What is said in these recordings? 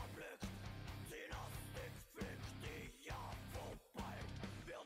Erblickt, die Last fliegt dir vorbei. Wir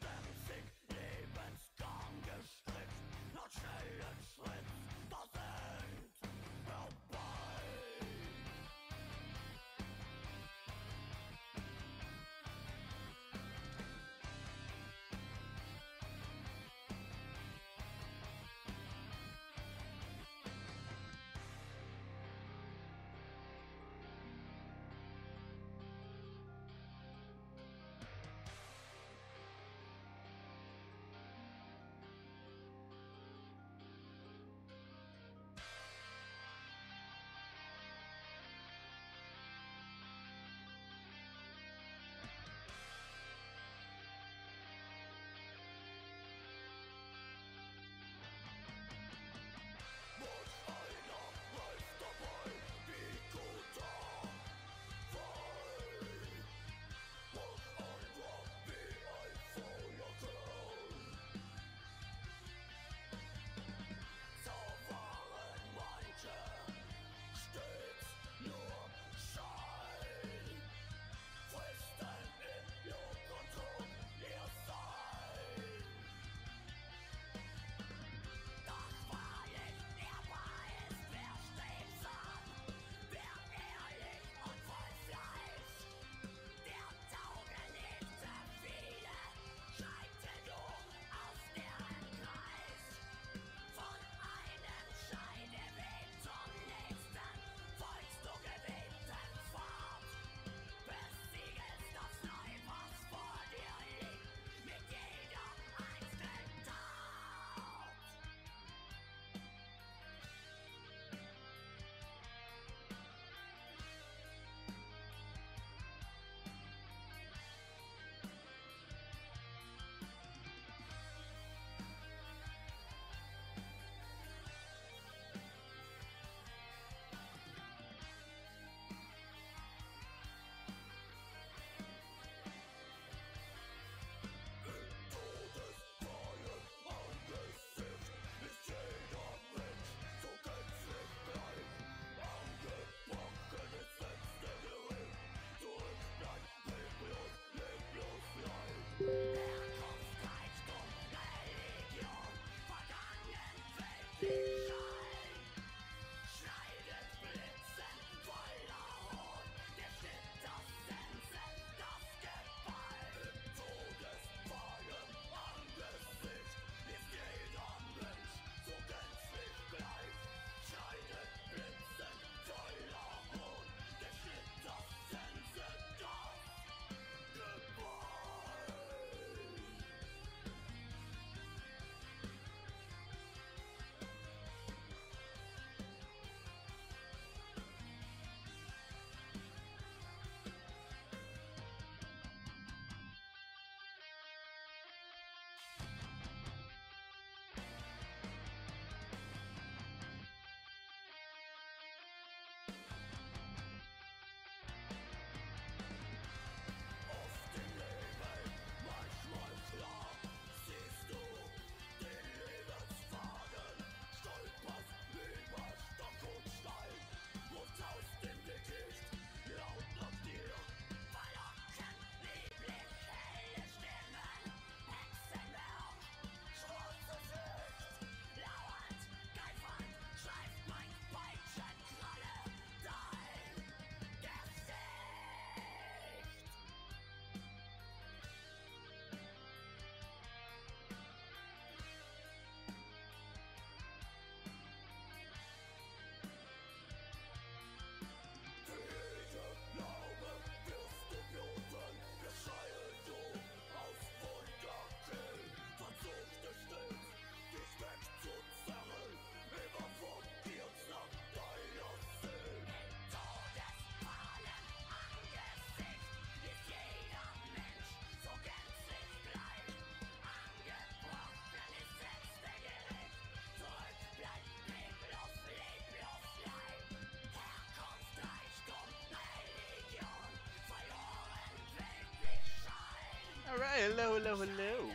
Alright, hello, hello, hello.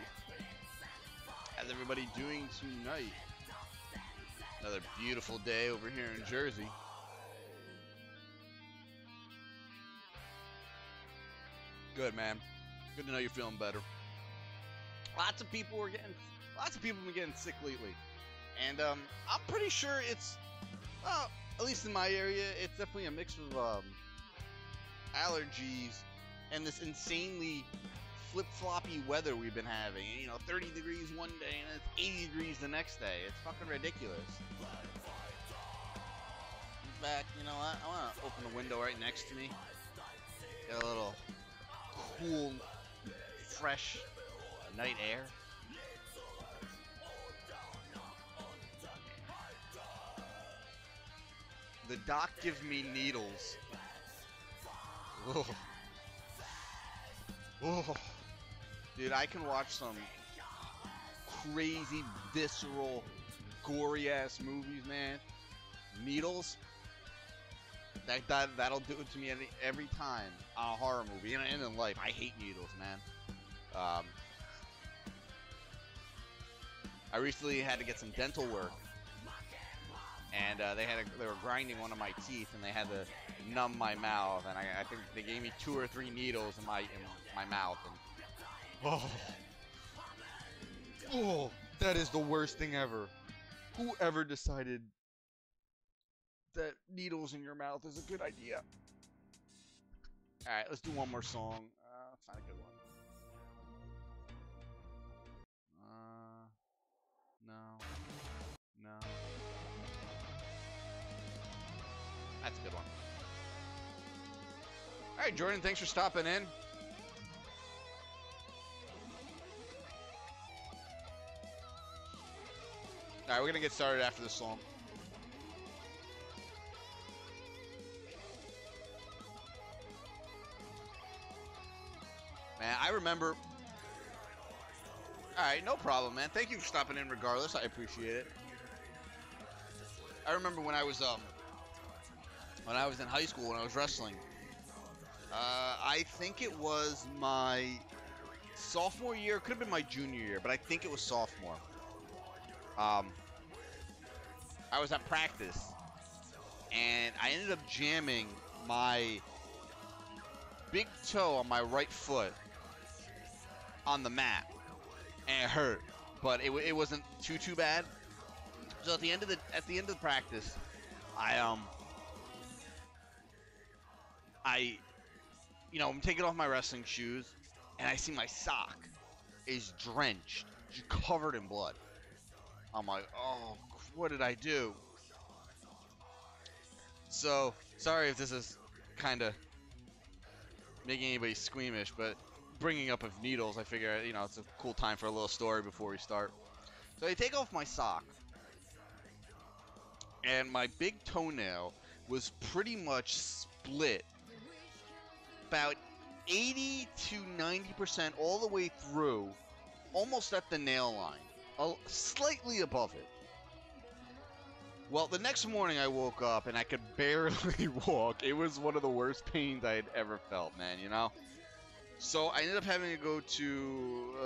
How's everybody doing tonight? Another beautiful day over here in Jersey. Good, man. Good to know you're feeling better. Lots of people have been getting sick lately. And I'm pretty sure it's, well, at least in my area, it's definitely a mix of allergies and this insanely flip-floppy weather we've been having. You know, 30 degrees one day and it's 80 degrees the next day. It's fucking ridiculous. In fact, you know what? I want to open the window right next to me. Get a little cool, fresh night air. The doc gives me needles. Ugh. Oh, dude, I can watch some crazy, visceral, gory-ass movies, man. Needles, that'll do it to me every time on a horror movie and in life. I hate needles, man. I recently had to get some dental work, and they were grinding one of my teeth, and they had to numb my mouth, and I think they gave me 2 or 3 needles in my mouth, and oh, that is the worst thing ever. Whoever decided that needles in your mouth is a good idea? All right, let's do one more song. It's not a good one. No. That's a good one. All right, Jordan, thanks for stopping in. All right, we're going to get started after this song. Man, I remember... All right, no problem, man. Thank you for stopping in regardless. I appreciate it. I remember when I was in high school, when I was wrestling. I think it was my sophomore year. Could have been my junior year, but I think it was sophomore. I was at practice, and I ended up jamming my big toe on my right foot on the mat, and it hurt, but it wasn't too bad. So at the end of the practice, I'm taking off my wrestling shoes, and I see my sock is drenched, covered in blood. I'm like, oh, what did I do? So, sorry if this is kind of making anybody squeamish, but bringing up of needles, I figure, it's a cool time for a little story before we start. So I take off my sock, and my big toenail was pretty much split about 80 to 90% all the way through, almost at the nail line, slightly above it. Well, the next morning I woke up and I could barely walk. It was one of the worst pains I had ever felt, man, you know? So I ended up having to go to,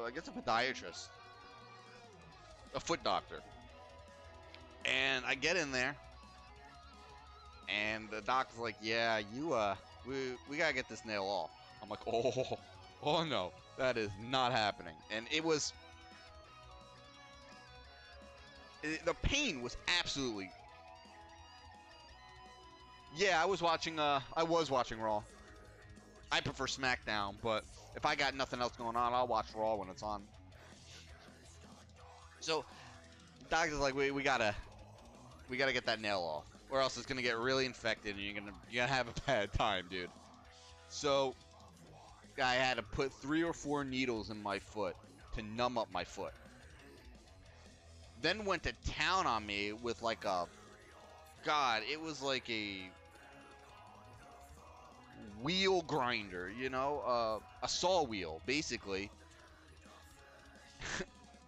I guess, a podiatrist, a foot doctor. And I get in there, and the doctor's like, yeah, we gotta get this nail off. I'm like, oh no, that is not happening. And the pain was absolutely... Yeah, I was watching Raw. I prefer SmackDown, but if I got nothing else going on, I'll watch Raw when it's on. So, the doctor's like, we gotta get that nail off, or else it's gonna get really infected, and you're gonna have a bad time, dude. So, I had to put 3 or 4 needles in my foot to numb up my foot. Then went to town on me with like it was like a wheel grinder, a saw wheel, basically.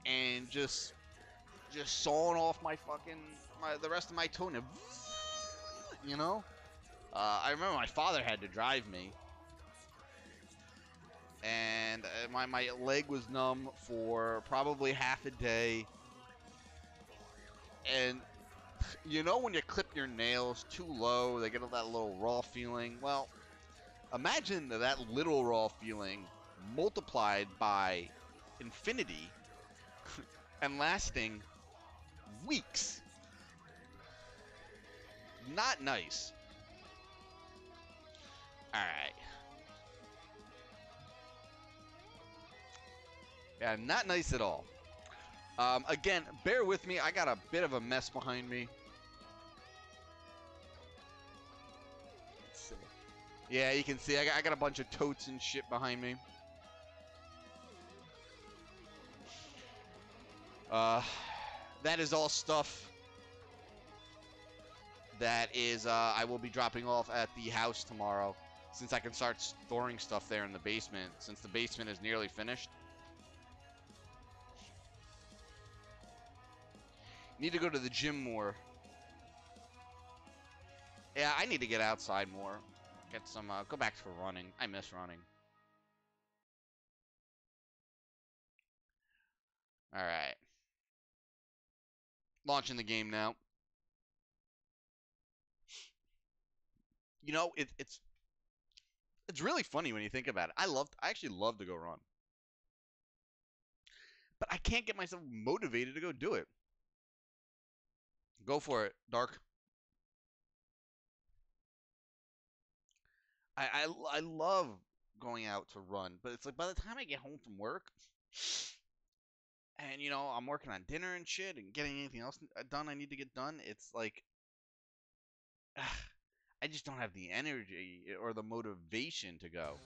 And just sawing off the rest of my toenail, I remember my father had to drive me, and my leg was numb for probably half a day. And you know when you clip your nails too low, they get that little raw feeling? Well, imagine that little raw feeling multiplied by infinity and lasting weeks. Not nice. All right. Yeah, not nice at all. Again, bear with me. I got a bit of a mess behind me. Let's see. Yeah, you can see I got a bunch of totes and shit behind me. That is all stuff that is I will be dropping off at the house tomorrow, since I can start storing stuff there in the basement, since the basement is nearly finished. Need to go to the gym more. Yeah, I need to get outside more. Get some, go back to running. I miss running. All right. Launching the game now. You know, it's really funny when you think about it. I actually love to go run, but I can't get myself motivated to go do it. Go for it, Dark. I love going out to run, but it's like by the time I get home from work, and you know I'm working on dinner and shit, and getting anything else done I need to get done, it's like I just don't have the energy or the motivation to go.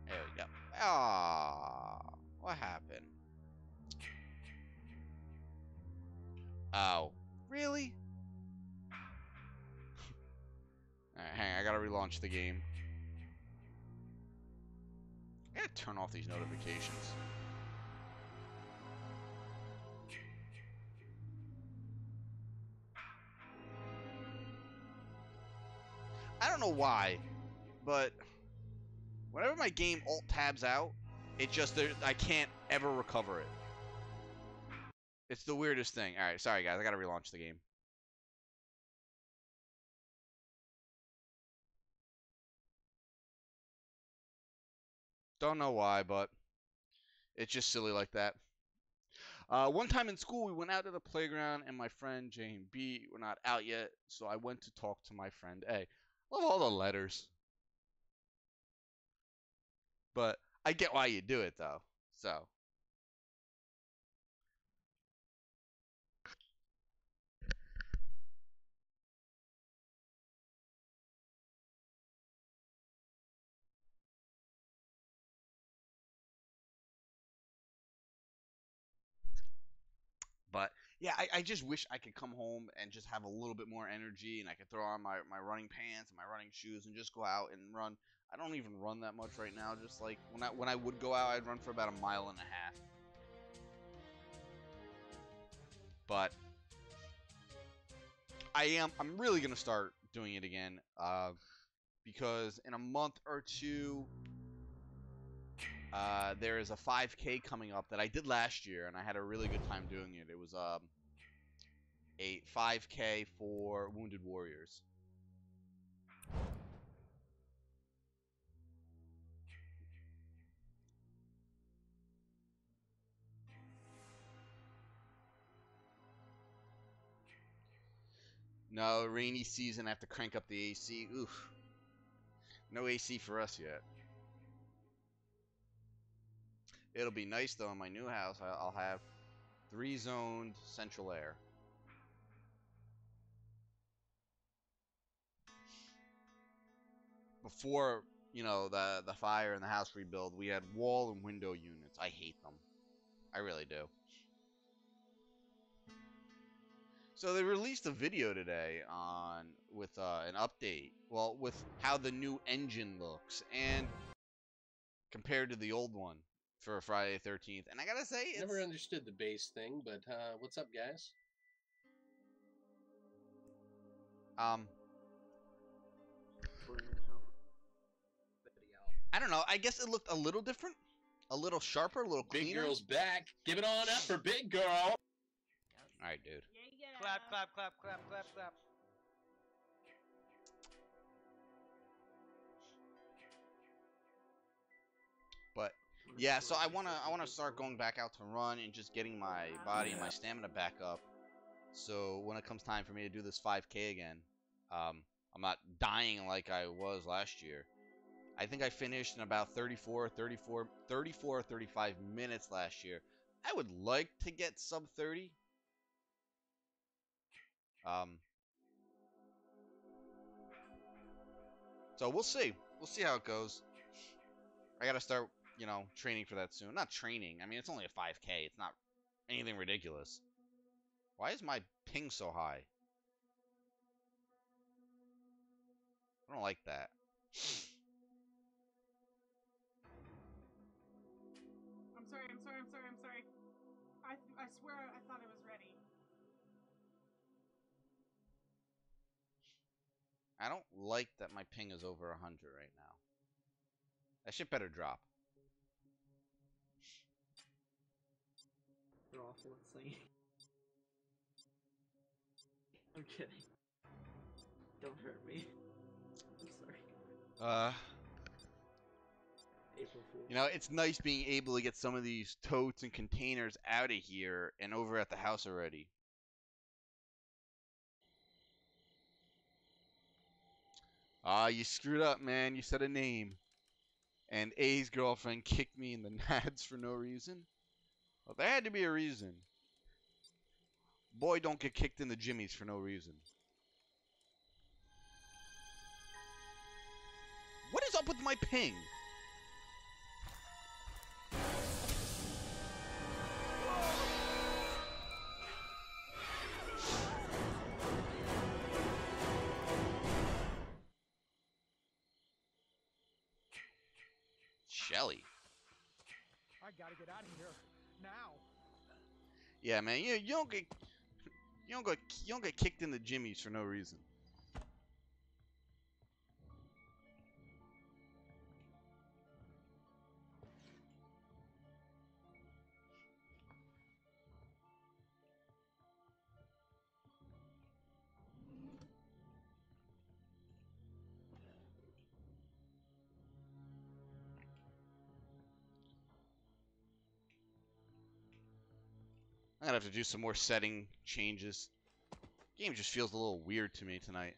There we go. Ah, what happened? Oh, really? Alright, hang on, I gotta relaunch the game. I gotta turn off these notifications. I don't know why, but whenever my game alt tabs out, it just I can't ever recover it. It's the weirdest thing. All right, sorry guys, I gotta relaunch the game. Don't know why, but it's just silly like that. One time in school, we went out to the playground, and my friend J and B were not out yet, so I went to talk to my friend A. Love all the letters, but I get why you do it though. So, but yeah, I just wish I could come home and just have a little bit more energy, and I could throw on my running pants and my running shoes and just go out and run. I don't even run that much right now. Just like when I would go out, I'd run for about a mile and a half. But I'm really gonna start doing it again, because in a month or two, there is a 5K coming up that I did last year, and I had a really good time doing it. It was a 5K for Wounded Warriors. No, rainy season. I have to crank up the AC. Oof. No AC for us yet. It'll be nice though in my new house. I'll have 3-zoned central air. Before, you know, the fire and the house rebuild, we had wall and window units. I hate them. I really do. So they released a video today on with an update. Well, with how the new engine looks, and compared to the old one for Friday the 13th. And I gotta say, it's... Never understood the base thing, but what's up, guys? I don't know. I guess it looked a little different, a little sharper, a little cleaner. Big girl's back. Give it on up for big girl. All right, dude. Yeah. Clap, clap, clap, clap, clap, clap. But yeah, so I wanna start going back out to run and just getting my body and my stamina back up. So when it comes time for me to do this 5K again, I'm not dying like I was last year. I think I finished in about 34 or 35 minutes last year. I would like to get sub 30. So we'll see. We'll see how it goes. I gotta start, you know, training for that soon. Not training. I mean, it's only a 5K. It's not anything ridiculous. Why is my ping so high? I don't like that. I'm sorry. I swear I thought it was ready. I don't like that my ping is over 100 right now. That shit better drop. You're awful at singing. I'm kidding. Don't hurt me. I'm sorry. April Fool. You know, it's nice being able to get some of these totes and containers out of here and over at the house already. You screwed up, man. You said a name. And A's girlfriend kicked me in the nads for no reason. Well, there had to be a reason. Boy, don't get kicked in the jimmies for no reason. What is up with my ping? Shelly. I gotta get out of here now. Yeah, man, you don't get kicked in the jimmies for no reason. I'm gonna have to do some more setting changes. Game just feels a little weird to me tonight.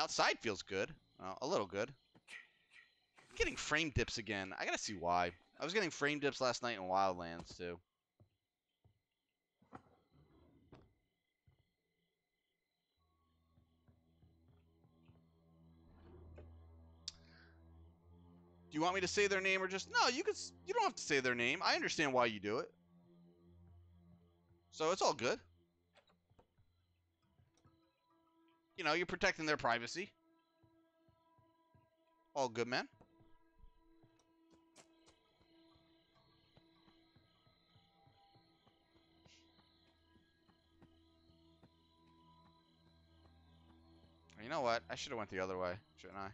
Outside feels good. A little good. I'm getting frame dips again. I gotta see why. I was getting frame dips last night in Wildlands, too. Do you want me to say their name or just... No, you don't have to say their name. I understand why you do it. So it's all good. You know, you're protecting their privacy. All good, man. You know what? I should have went the other way, shouldn't I?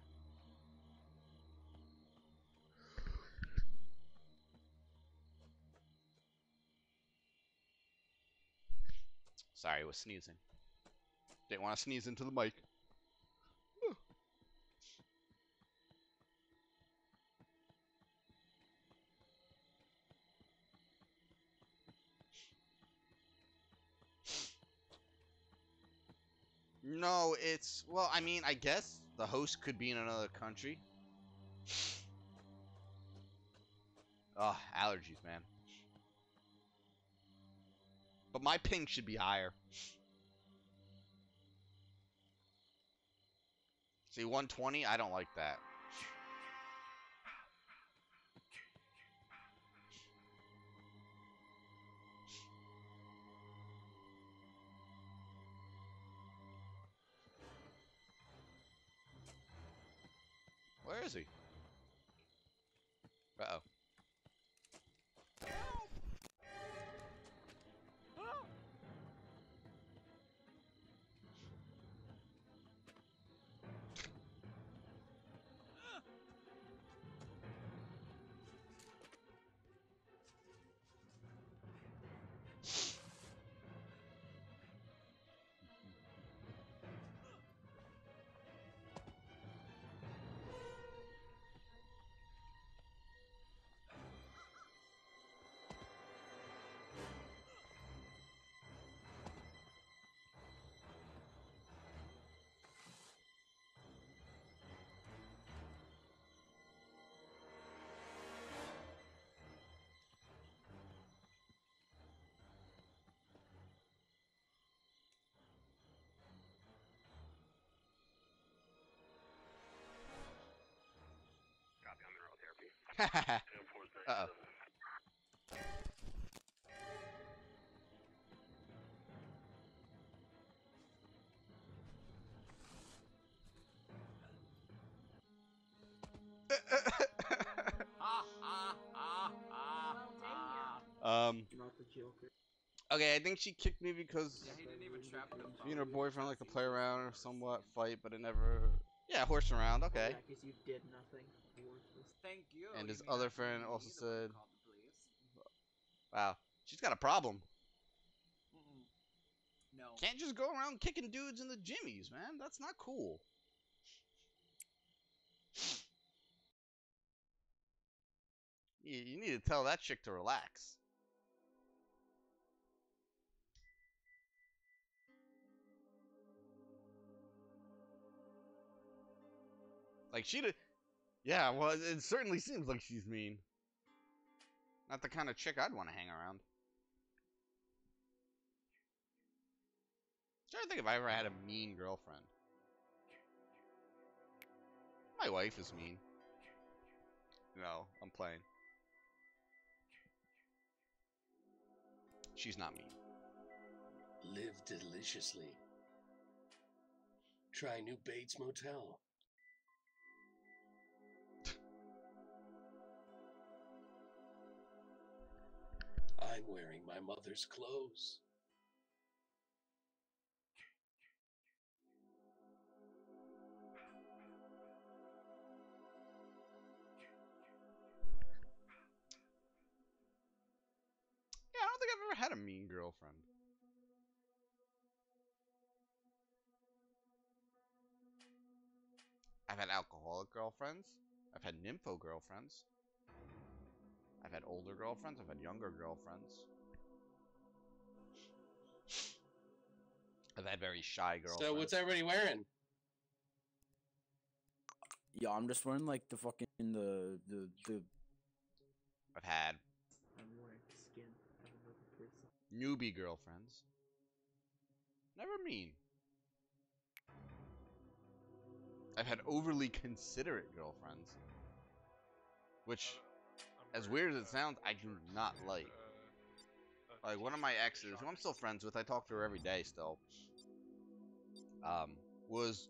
Sorry, I was sneezing. Didn't want to sneeze into the mic. No, it's... Well, I mean, I guess the host could be in another country. Ugh, allergies, man. But my ping should be higher. See, 120? I don't like that. Where is he? Uh-oh. Not the Joker. Okay, I think she kicked me because Yeah, he didn't even trap the she and her boyfriend like to play around or somewhat fight, but it never. Yeah, horse around. Okay. Yeah, because you did nothing. Worthless. Thank you. And You his mean other actually friend me, also the one who said, called the police? "Wow, she's got a problem. Mm-mm. No. Can't just go around kicking dudes in the jimmies, man. That's not cool." You need to tell that chick to relax. Like yeah. Well, it certainly seems like she's mean. Not the kind of chick I'd want to hang around. I'm trying to think if I ever had a mean girlfriend. My wife is mean. No, I'm playing. She's not mean. Live deliciously. Try New Bates Motel. I'm wearing my mother's clothes. Yeah, I don't think I've ever had a mean girlfriend. I've had alcoholic girlfriends. I've had nympho girlfriends. I've had older girlfriends. I've had younger girlfriends. I've had very shy girlfriends. So what's everybody wearing? Yeah, I'm just wearing like the fucking the. I've had I'm wearing skin of another person. newbie girlfriends. Never mean. I've had overly considerate girlfriends. Which, as weird as it sounds, I do not like. Like, one of my exes, who I'm still friends with, I talk to her every day still, was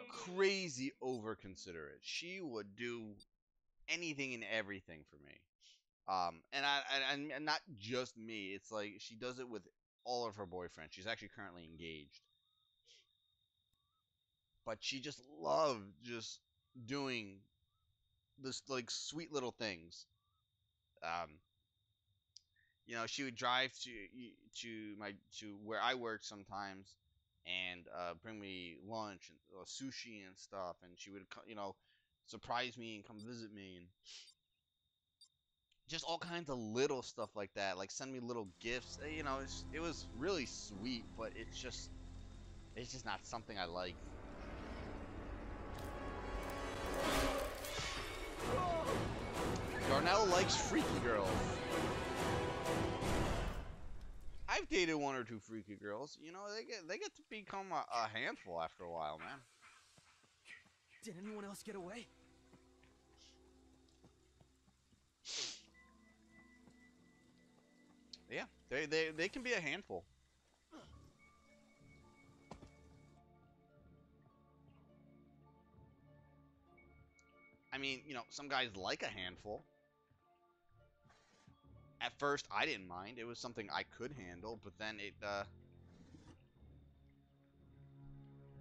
crazy over considerate. She would do anything and everything for me. And not just me. It's like she does it with all of her boyfriends. She's actually currently engaged. But she just loved just doing this like sweet little things. Um, she would drive to where I worked sometimes, and bring me lunch and sushi and stuff, and she would surprise me and come visit me, and just all kinds of little stuff like that, like send me little gifts. It was really sweet, but it's just not something I like. Darnell likes freaky girls. I've dated one or two freaky girls. They get to become a handful after a while, man. Did anyone else get away? Yeah, they can be a handful. I mean, some guys like a handful. At first, I didn't mind. It was something I could handle, but then it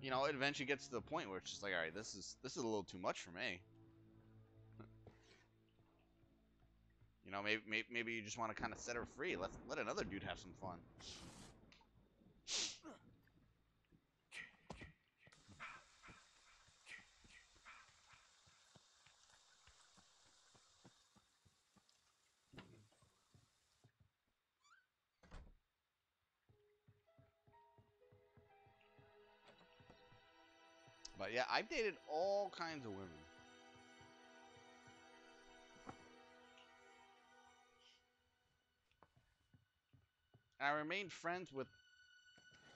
eventually gets to the point where it's just like, all right, this is a little too much for me. Maybe you just want to kind of set her free. Let another dude have some fun. But yeah, I've dated all kinds of women. I remained friends with,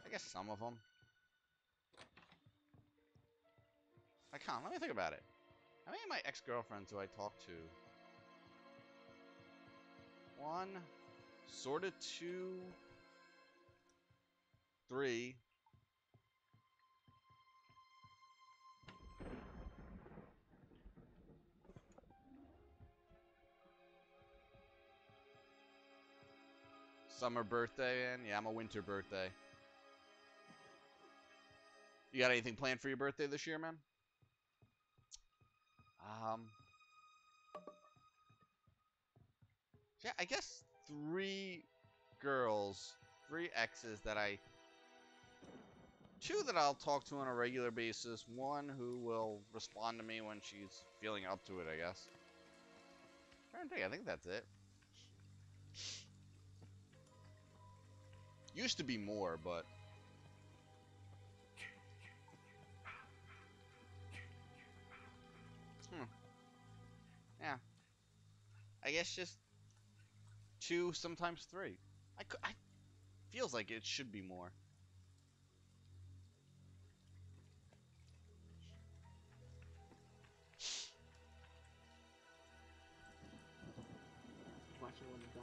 I guess, some of them. Let me think about it. How many of my ex-girlfriends do I talk to? 1, sorta 2, 3. Summer birthday, and yeah, I'm a winter birthday. You got anything planned for your birthday this year, man? Yeah, I guess 3 girls, 3 exes that 2 that I'll talk to on a regular basis, 1 who will respond to me when she's feeling up to it, I guess. I'm trying to think, I think that's it. Used to be more, but yeah. I guess just 2, sometimes 3. I feels like it should be more. Watch it when it die.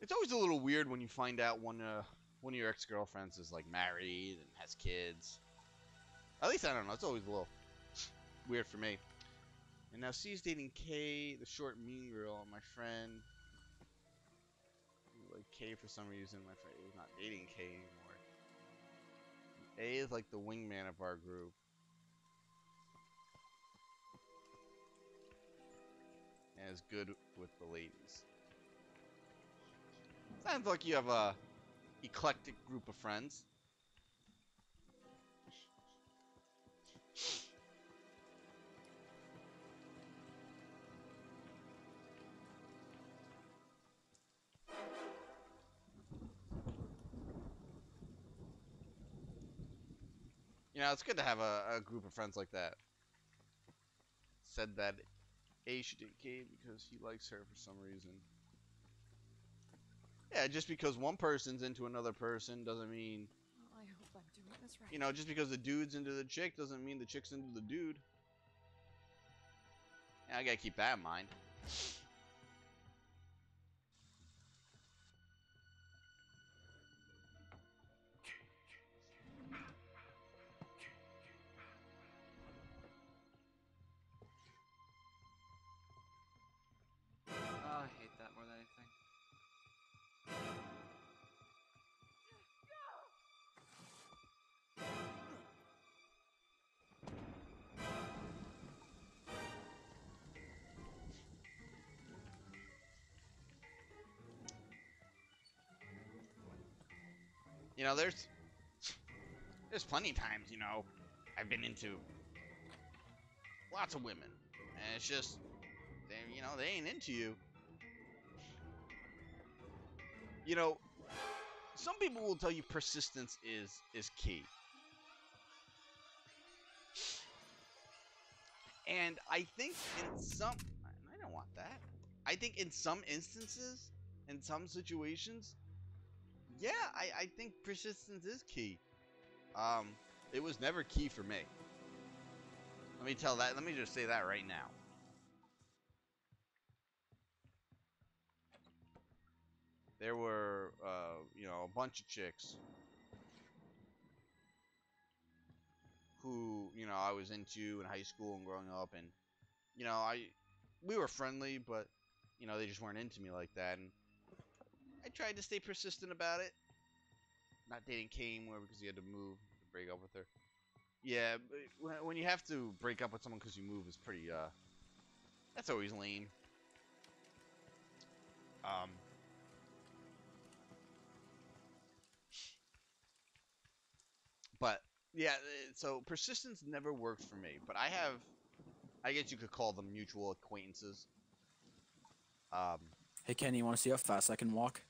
It's always a little weird when you find out one of your ex-girlfriends is like married and has kids. At least I don't know. It's always a little weird for me. And now C's dating K, the short mean girl, my friend. Like K for some reason, my friend is not dating K anymore. A is like the wingman of our group. And is good with the ladies. Sounds like you have a eclectic group of friends. You know, it's good to have a group of friends like that. Said that A should date K because he likes her for some reason. Yeah, just because one person's into another person doesn't mean... Well, I hope I'm doing this right. You know, just because the dude's into the chick doesn't mean the chick's into the dude. Yeah, I gotta keep that in mind. Oh, I hate that more than anything. You know, there's plenty of times, you know, I've been into lots of women, and it's just, you know, they ain't into you. You know, some people will tell you persistence is key. And I think in some... I don't want that. I think in some instances, in some situations, yeah, I think persistence is key. It was never key for me. Let me just say that right now. There were, you know, a bunch of chicks who, you know, I was into in high school and growing up, and, you know, we were friendly, but, you know, they just weren't into me like that, and I tried to stay persistent about it. Not dating K anymore because he had to move to break up with her. Yeah, but when you have to break up with someone because you move is pretty, that's always lame. But, yeah, so persistence never worked for me. But I guess you could call them mutual acquaintances. Hey, Kenny, you want to see how fast I can walk?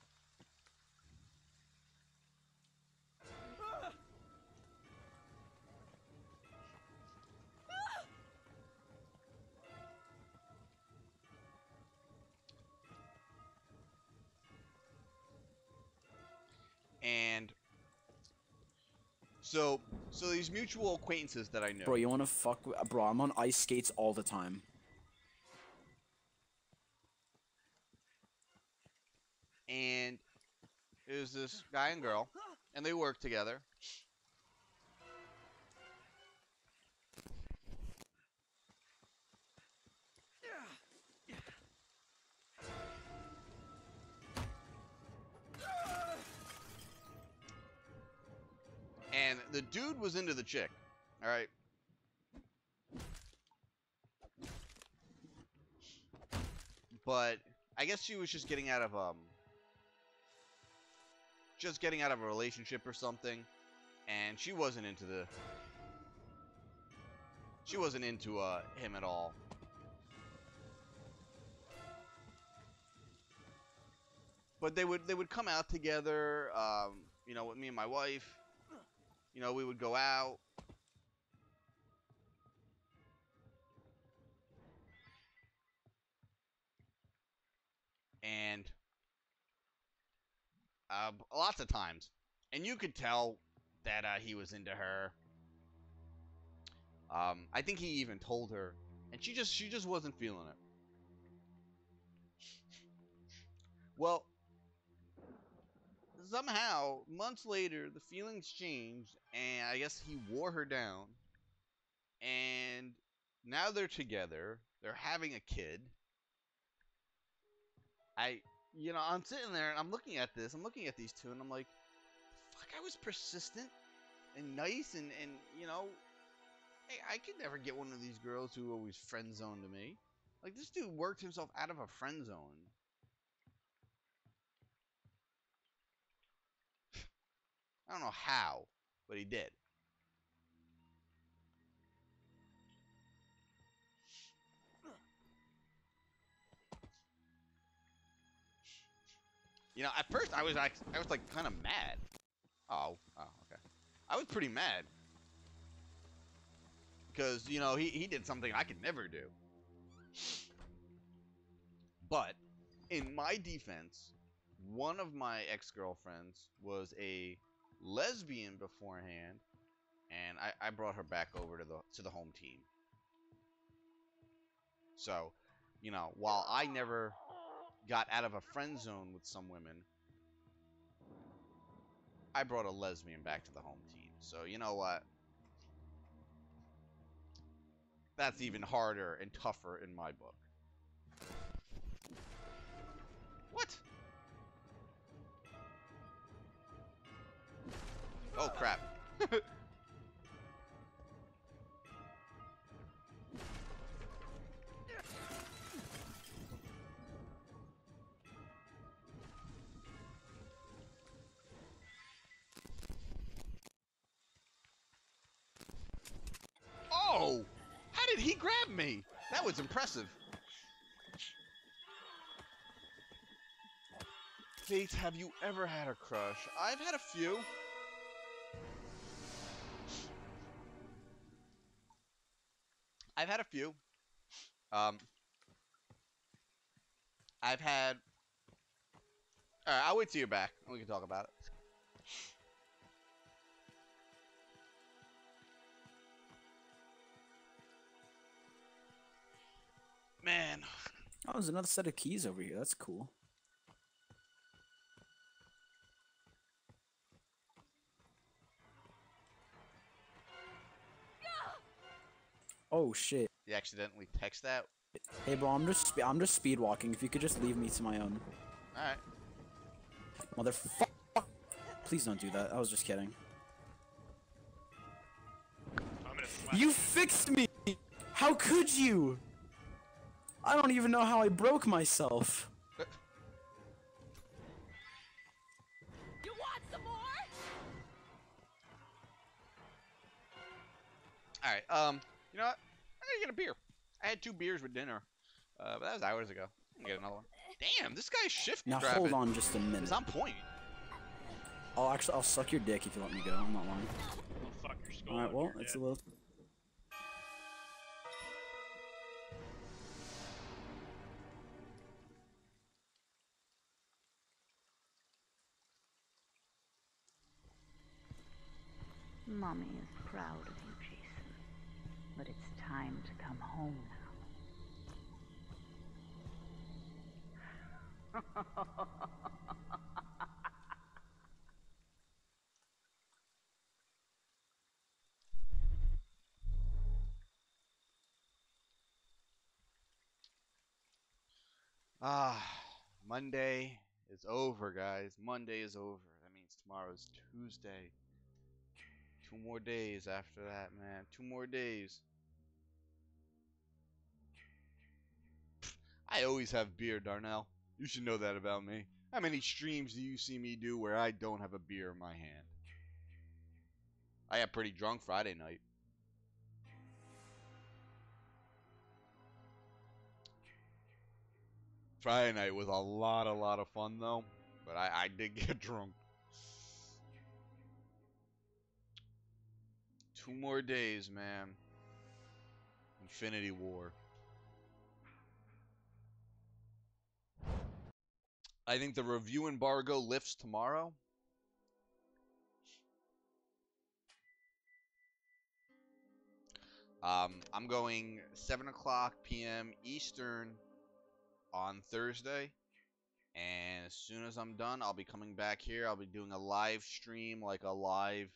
And so these mutual acquaintances that I knew. Bro, you wanna fuck with, bro, I'm on ice skates all the time. And it was this guy and girl, and they worked together. And the dude was into the chick, all right? But I guess she was just getting out of a relationship or something, and she wasn't into him at all. But they would come out together, you know, with me and my wife. You know, we would go out. And lots of times. And you could tell that he was into her. I think he even told her. And she just wasn't feeling it. Well, somehow, months later, the feelings changed. And I guess he wore her down. And now they're together. They're having a kid. You know, I'm sitting there and I'm looking at this. I'm looking at these two and I'm like, fuck, I was persistent and nice and you know, hey, I could never get one of these girls who always friend zoned me. Like, this dude worked himself out of a friend zone. I don't know how, but he did. You know, at first I was like kind of mad. Oh, okay. I was pretty mad because you know he did something I could never do. But in my defense, one of my ex-girlfriends was a lesbian beforehand, and I brought her back over to the home team. So, you know, while I never got out of a friend zone with some women, I brought a lesbian back to the home team. So, you know what? That's even harder and tougher in my book. What? Oh, crap. Oh! How did he grab me? That was impressive. Faith, have you ever had a crush? I've had a few. I've had a few. I've had... Alright, I'll wait till you're back. We can talk about it. Man. Oh, there's another set of keys over here. That's cool. Oh shit. You accidentally text that? Hey bro, I'm just speed walking. If you could just leave me to my own. Alright. Motherfucker. Please don't do that. I was just kidding. You fixed me! How could you? I don't even know how I broke myself. You want some more? Alright, you know what? I gotta get a beer. I had 2 beers with dinner. But that was hours ago. I'm gonna get another one. Damn, this guy's shift Now grabbing. hold on just a minute. It's on point. I'll suck your dick if you let me go. I'm not lying. I'll fuck your skull. Alright, well, it's a little... Mommy is proud of you, Jason. But it's time to come home now. Monday is over, guys. Monday is over. That means tomorrow's Tuesday. 2 more days after that, man. 2 more days. I always have beer, Darnell. You should know that about me. How many streams do you see me do where I don't have a beer in my hand? I got pretty drunk Friday night. Friday night was a lot of fun, though. But I did get drunk. 2 more days, man. Infinity War. I think the review embargo lifts tomorrow. I'm going 7 o'clock p.m. Eastern on Thursday. And as soon as I'm done, I'll be coming back here. I'll be doing a live stream, like a live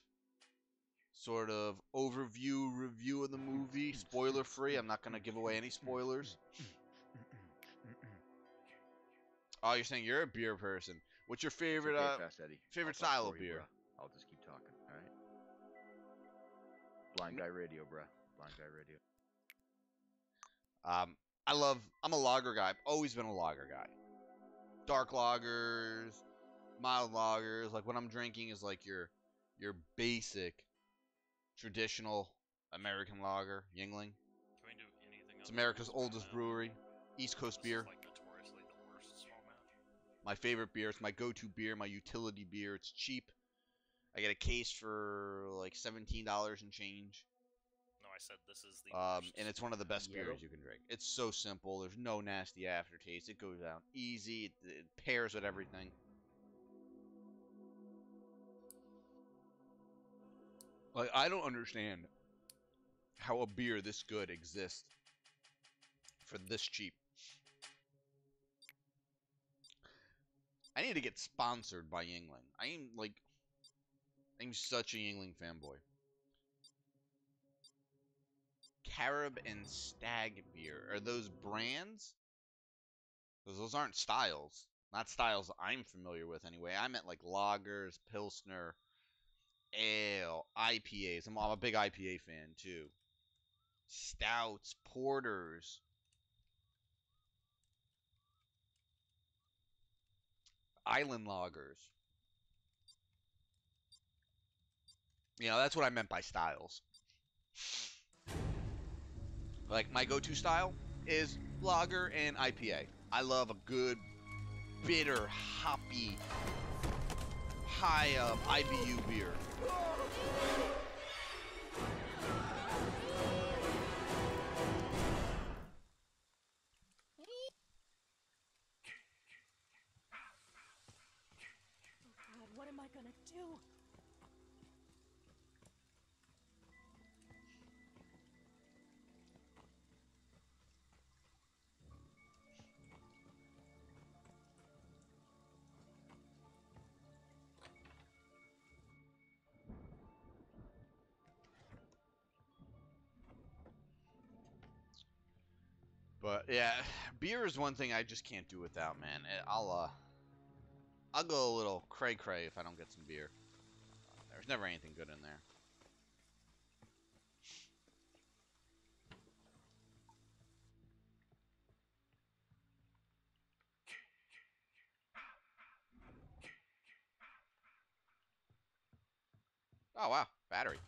sort of overview review of the movie, spoiler free. I'm not going to give away any spoilers. Oh, you're saying you're a beer person. What's your favorite Fast Eddie. favorite style of beer? Bruh. I'll just keep talking, alright? Blind Guy Radio, bruh. Blind Guy Radio. I'm a lager guy. I've always been a lager guy. Dark lagers, mild lagers. Like, what I'm drinking is like your basic traditional American lager, Yingling. Can we do anything It's America's oldest brewery, East Coast beer. Like notoriously the worst small match. My favorite beer. It's my go-to beer, my utility beer. It's cheap. I get a case for like $17 and change. No, I said this is the worst. And it's one of the best beers you can drink. It's so simple. There's no nasty aftertaste. It goes down easy. It pairs with everything. Like, I don't understand how a beer this good exists for this cheap. I need to get sponsored by Yingling. I'm such a Yingling fanboy. Carib and Stag beer. Are those brands? Because those aren't styles. Not styles I'm familiar with anyway. I meant like lagers, Pilsner, ale, IPAs. I'm a big IPA fan too. Stouts, porters. Island lagers. You know, that's what I meant by styles. Like, my go-to style is lager and IPA. I love a good, bitter, hoppy, high IBU beer. Oh God, what am I gonna do? But yeah, beer is one thing I just can't do without, man. I'll go a little cray-cray if I don't get some beer. There's never anything good in there. Oh wow, battery.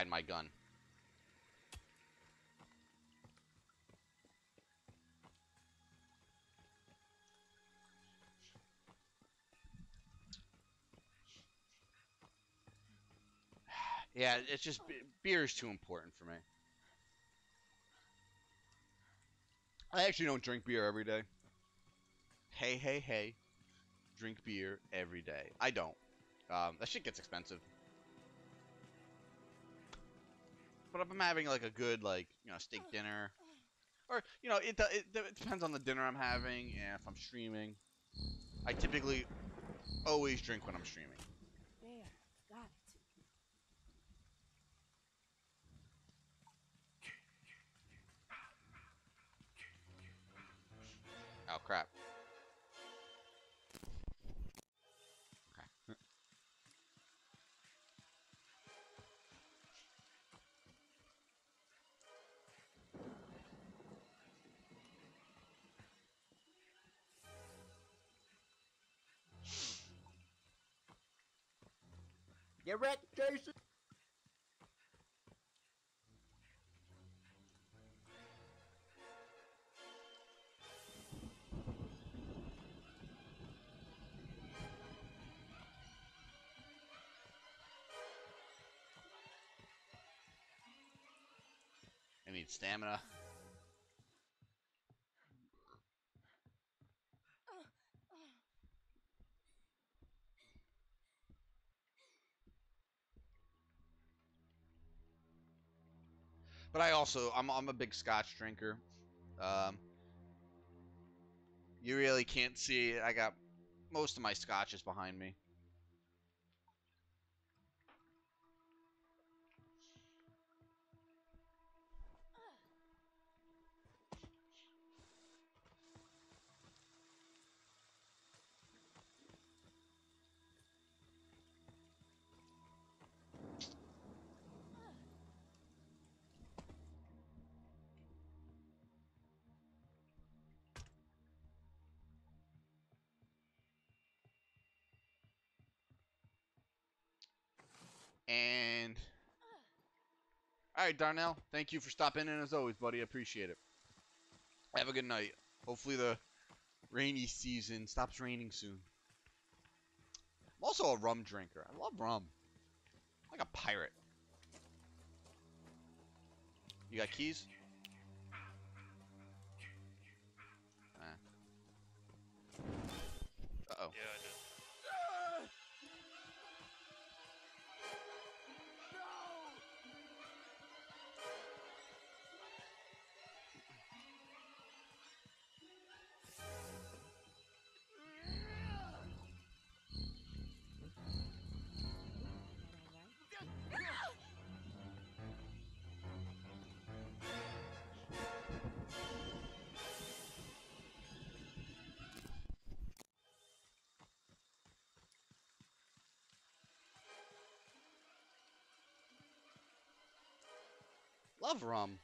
hide my gun. Yeah, it's just beer is too important for me. I actually don't drink beer every day. Hey, hey, hey. Drink beer every day. I don't. That shit gets expensive. But if I'm having like a good, like, you know, steak dinner, or, you know, it depends on the dinner I'm having and if I'm streaming. I typically always drink when I'm streaming. There, got it. Oh, crap. Okay. Get wrecked, Jason! I need stamina. But I'm a big Scotch drinker. You really can't see it. I got most of my scotches behind me. And all right, Darnell, thank you for stopping in as always, buddy. I appreciate it. Have a good night. Hopefully the rainy season stops raining soon. I'm also a rum drinker. I love rum. I'm like a pirate. You got keys? Uh-oh. Yeah, I did. Love rum.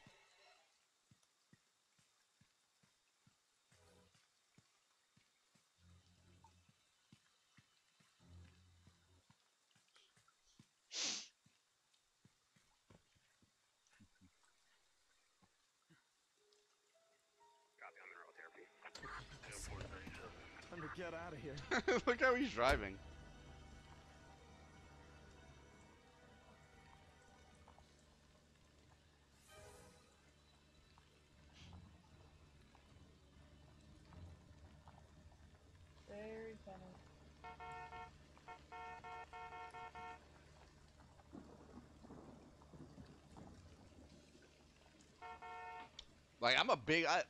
Time to get out of here. Look how he's driving. Very funny.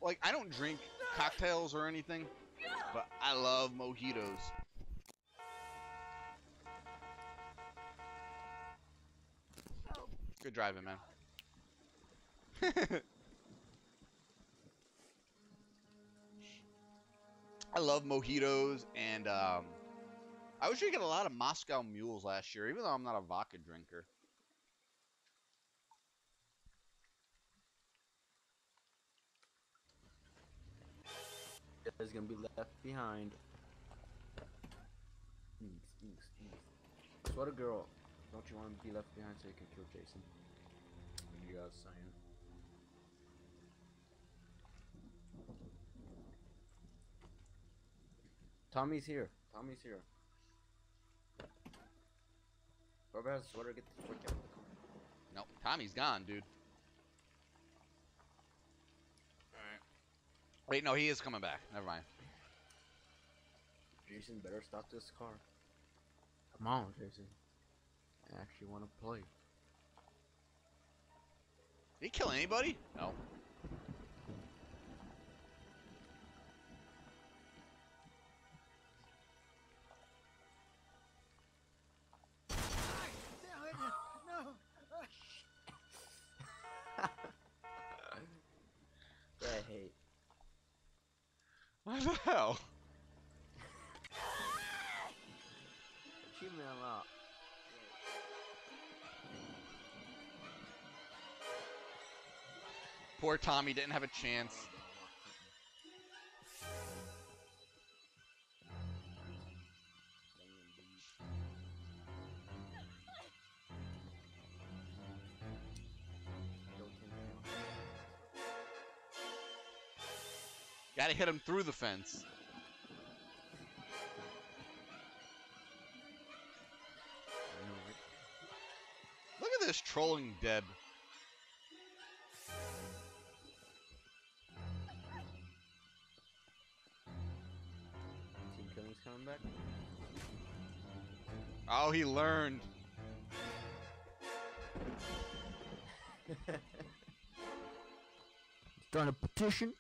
Like I don't drink cocktails or anything, but I love mojitos. Good driving, man. I love mojitos, and I was drinking a lot of Moscow Mules last year, even though I'm not a vodka drinker. Is gonna be left behind. Sweater girl, don't you want to be left behind so you can kill Jason? you guys saying. Tommy's here. Tommy's here. Whoever has a sweater, get the frick out of the car. Nope, Tommy's gone, dude. Alright. Wait, no, he is coming back. Never mind. Jason, better stop this car. Come on, Jason. I actually want to play. Did he kill anybody? No. Yeah, I hate. What the hell? Achievement unlocked. Poor Tommy didn't have a chance. Gotta hit him through the fence. Look at this trolling Deb. Team Killing's coming back. Oh, he learned. Starting a petition.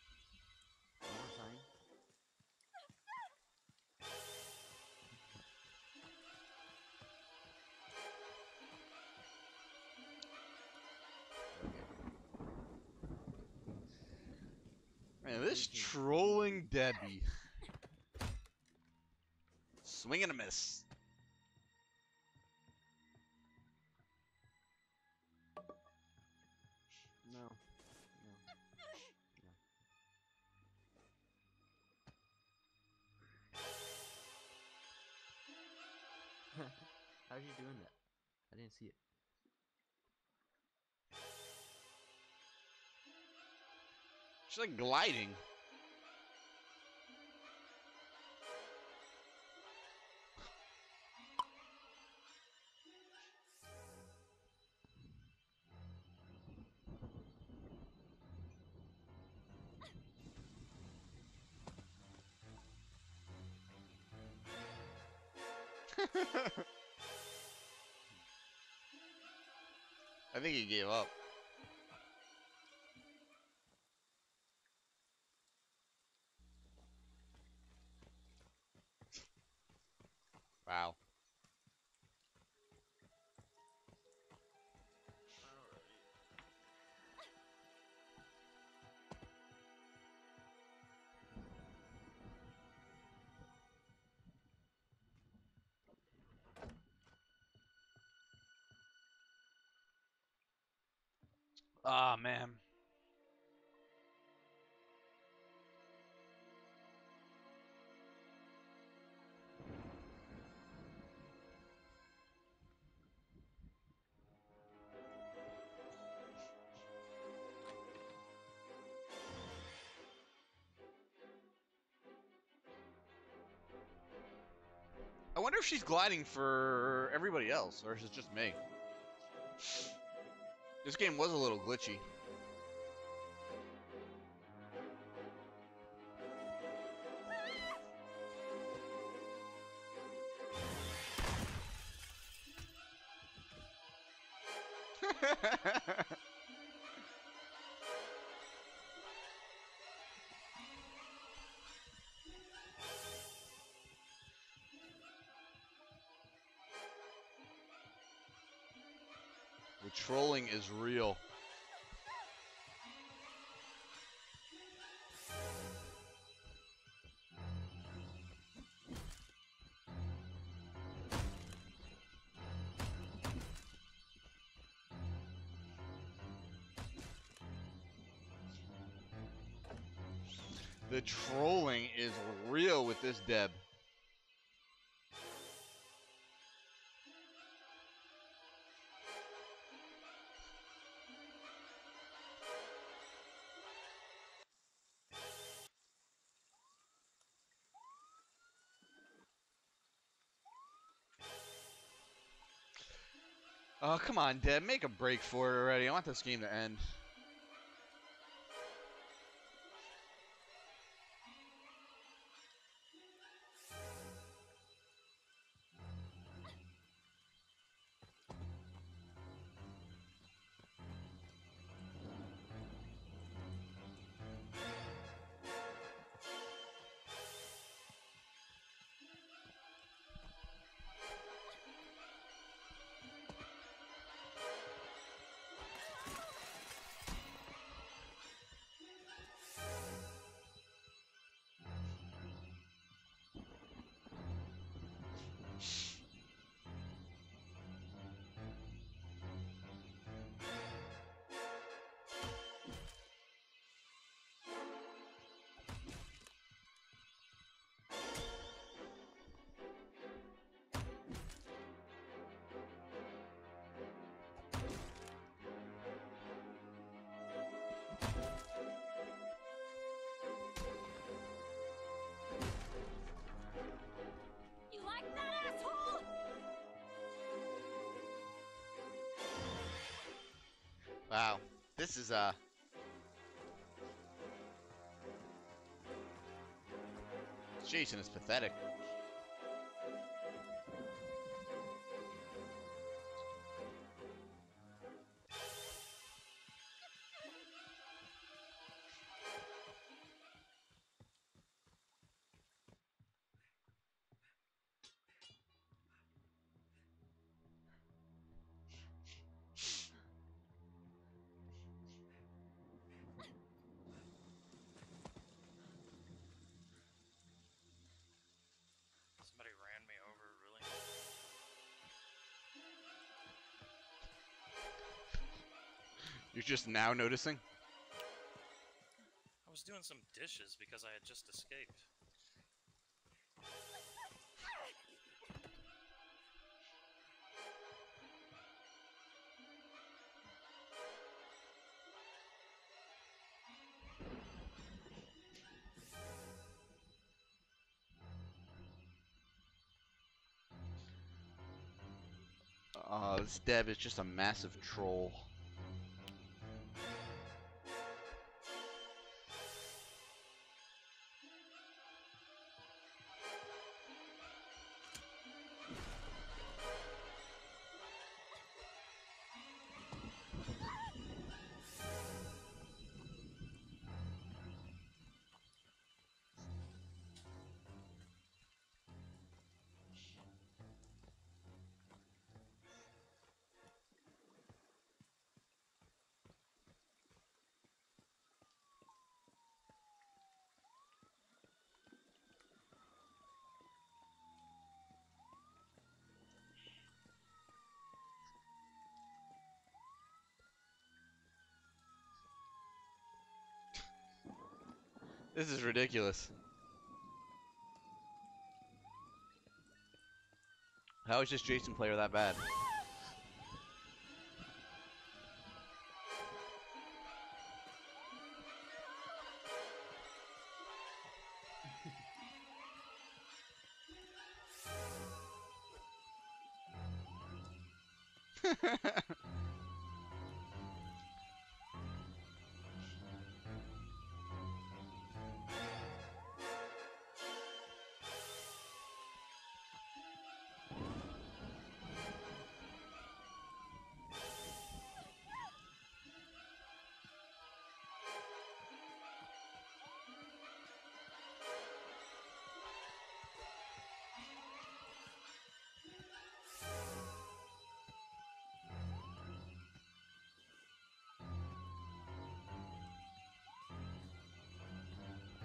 Man, this trolling Debbie. Swing and a miss. No. No. No. How's you doing that? I didn't see it. She's like gliding. I think he gave up. Wow. Ah, man. I wonder if she's gliding for everybody else, or is it just me? This game was a little glitchy. The trolling is real. The trolling is real with this Deb. Oh, come on, Deb. Make a break for it already. I want this game to end. You like that, asshole? Wow. This is, Jason is pathetic. Somebody ran me over, really? You're just now noticing? I was doing some dishes because I had just escaped. This Deb is just a massive troll. This is ridiculous. How is this Jason player that bad?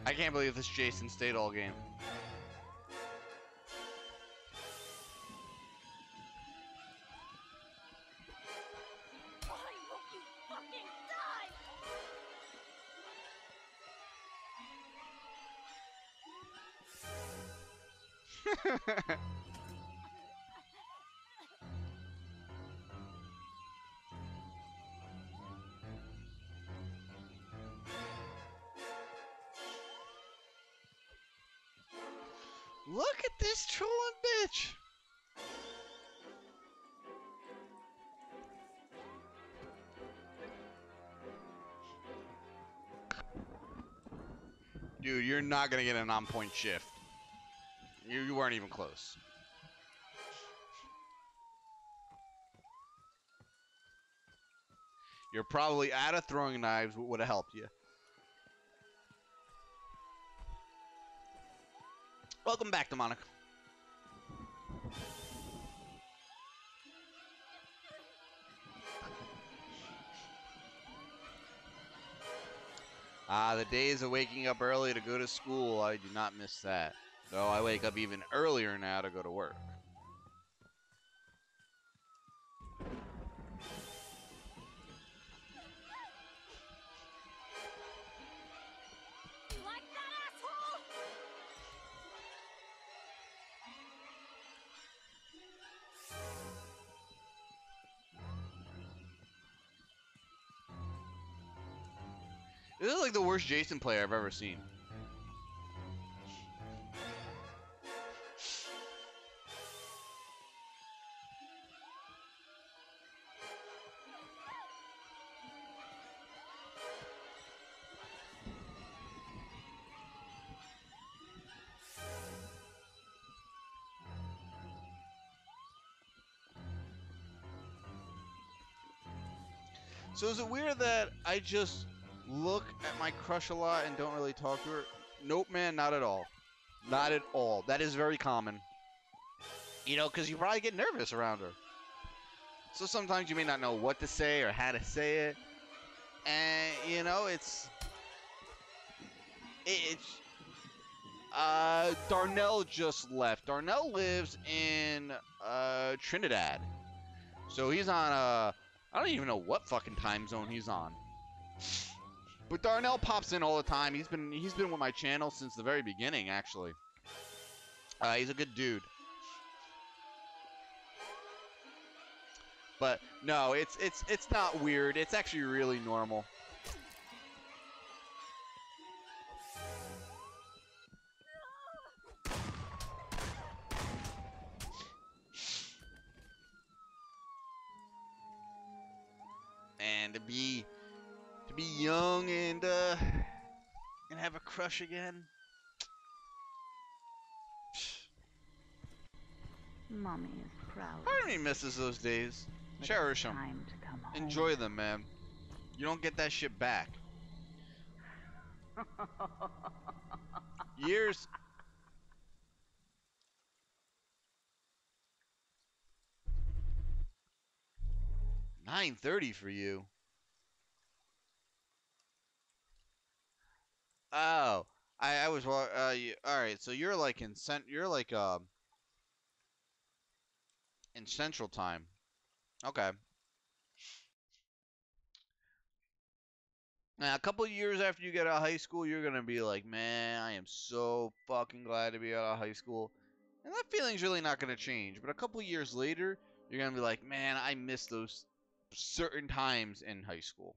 I can't believe this Jason stayed all game. Why won't you fucking die? Look at this trolling bitch! Dude, you're not gonna get an on-point shift. You weren't even close. You're probably out of throwing knives, what would have helped you. Welcome back, Demonic. The days of waking up early to go to school, I do not miss that. Though I wake up even earlier now to go to work. You like that, asshole? This is like the worst Jason player I've ever seen. So is it weird that I just look at my crush a lot and don't really talk to her? Nope, man, not at all. Not at all. That is very common. You know, because you probably get nervous around her. So sometimes you may not know what to say or how to say it. And, you know, Darnell just left. Darnell lives in, Trinidad. So he's on, I don't even know what fucking time zone he's on. But Darnell pops in all the time. He's been with my channel since the very beginning, actually. He's a good dude. But no, it's not weird. It's actually really normal. And to be young and have a crush again. Mommy is proud. Part of me misses those days. Cherish them. Time to come home. Enjoy them, man. You don't get that shit back. Years. $9.30 for you. Oh, I was all right. So you're like in Central Time. Okay. Now, a couple years after you get out of high school, you're gonna be like, man, I am so fucking glad to be out of high school. And that feeling's really not gonna change. But a couple years later, you're gonna be like, man, I miss those certain times in high school.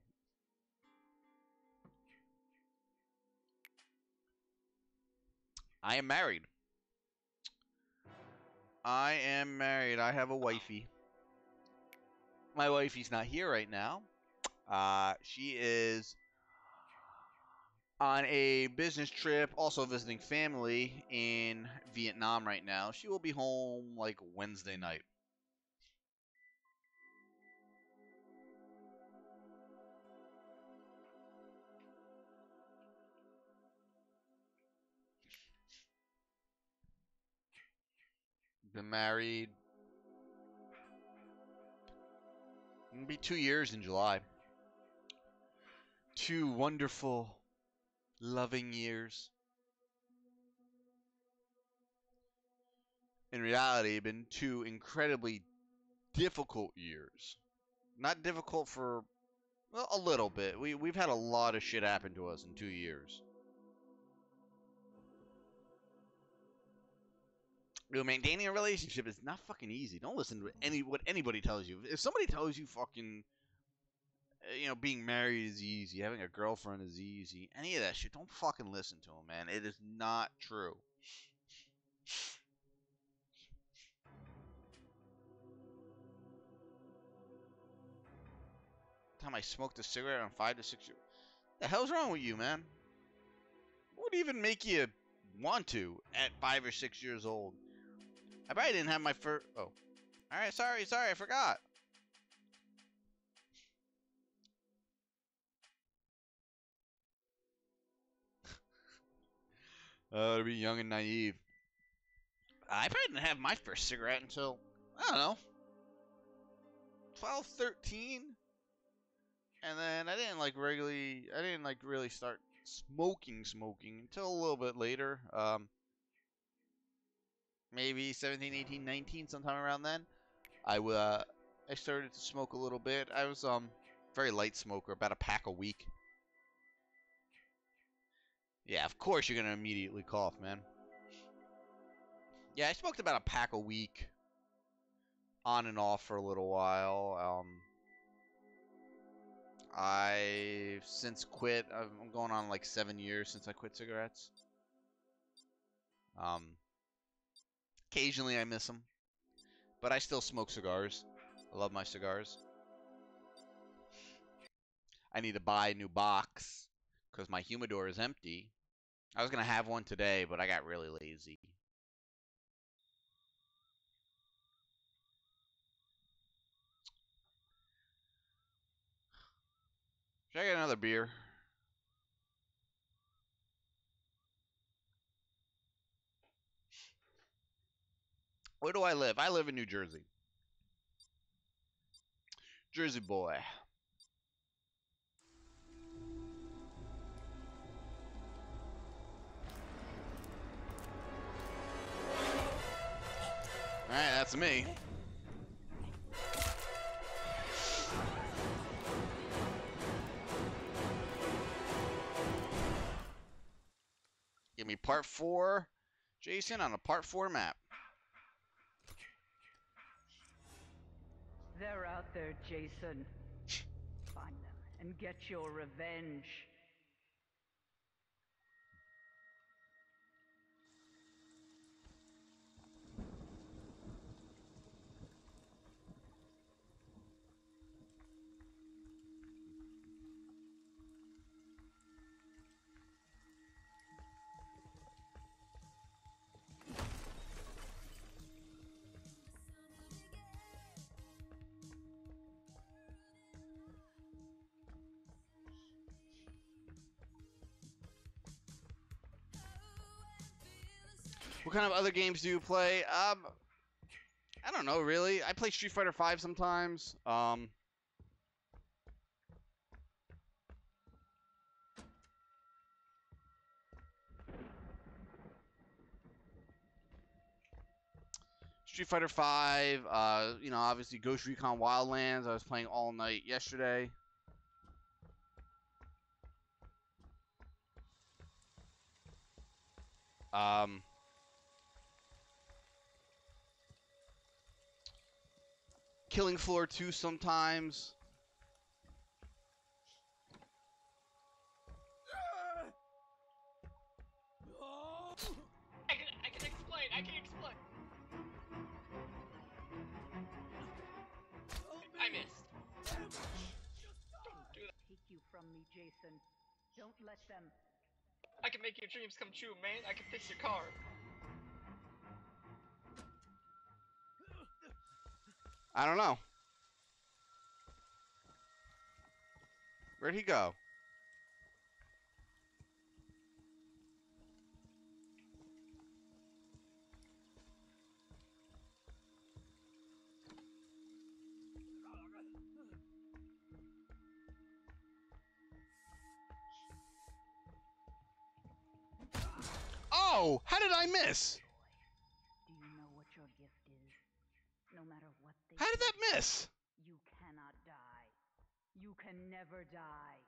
I am married. I am married. I have a wifey. My wifey's not here right now. She is on a business trip, also visiting family in Vietnam right now. She will be home like Wednesday night. Been married. It'll be 2 years in July. 2 wonderful, loving years. In reality, it's been 2 incredibly difficult years. Not difficult for, well, a little bit. We've had a lot of shit happen to us in 2 years. Dude, maintaining a relationship is not fucking easy. Don't listen to what anybody tells you. If somebody tells you fucking, being married is easy, having a girlfriend is easy, any of that shit, don't fucking listen to them, man. It is not true. Time I smoked a cigarette on 5 to 6 years. The hell's wrong with you, man? What would even make you want to at 5 or 6 years old? I probably didn't have my first. Oh, all right. Sorry, I forgot. To be young and naive. I probably didn't have my first cigarette until, I don't know, 12, 13. And then I didn't really start smoking until a little bit later. Maybe 17, 18, 19, sometime around then. I started to smoke a little bit. I was very light smoker, about a pack a week. Yeah, of course you're gonna immediately cough, man. Yeah, I smoked about a pack a week, on and off for a little while. I've since quit. I'm going on like 7 years since I quit cigarettes. Occasionally I miss them, but I still smoke cigars. I love my cigars. I need to buy a new box because my humidor is empty. I was gonna have one today, but I got really lazy. Should I get another beer? Where do I live? I live in New Jersey. Jersey boy. Alright, that's me. Give me part 4, Jason, on a part 4 map. They're out there, Jason. Find them and get your revenge. What kind of other games do you play? I don't know, really. I play Street Fighter V sometimes. Street Fighter V, you know, obviously Ghost Recon Wildlands. I was playing all night yesterday. Killing Floor 2 sometimes. I can explain. I missed. Don't do that. Take you from me, Jason. Don't let them. I can make your dreams come true, man. I can fix your car. I don't know. Where'd he go? Oh, how did I miss? Do you know what your gift is? No matter what they How did that do, miss? you cannot die. You can never die.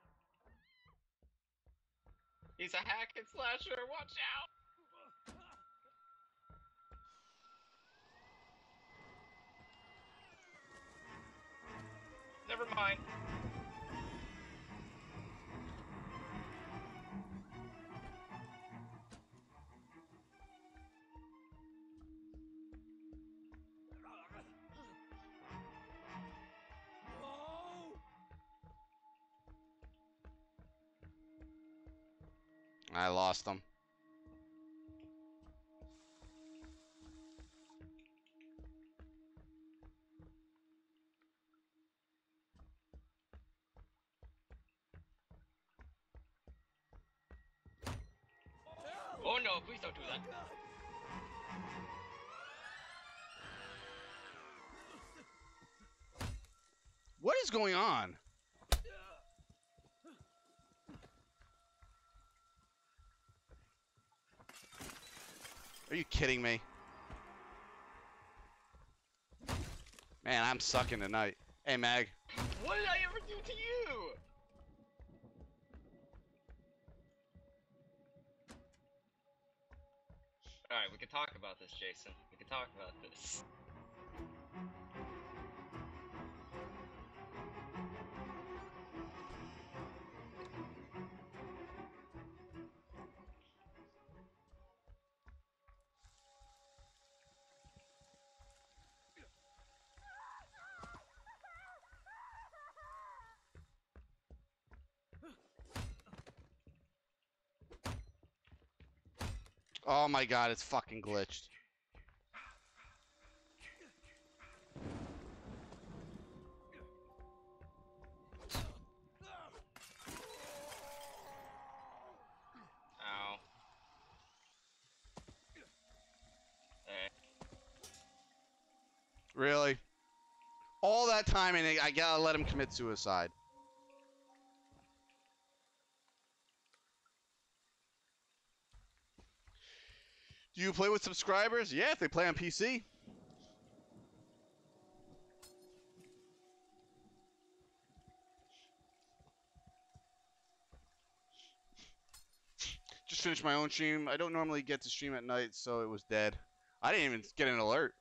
He's a hack and slasher. Watch out. Never mind. I lost him. no, please don't do that. What is going on? Are you kidding me? Man, I'm sucking tonight. Hey, Mag. What did I ever do to you? Alright, we can talk about this, Jason. We can talk about this. Oh my god, it's fucking glitched. Ow. Really? All that time and I gotta let him commit suicide. Do you play with subscribers? Yeah, if they play on PC. Just finished my own stream. I don't normally get to stream at night, so it was dead. I didn't even get an alert.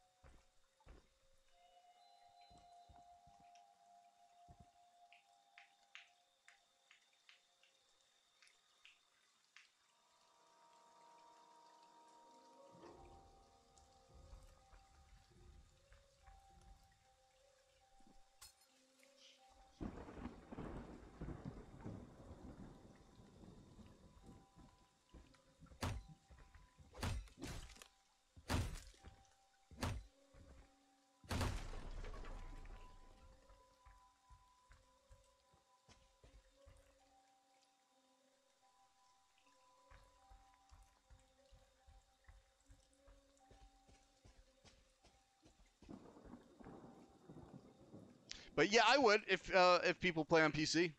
But yeah, I would if people play on PC.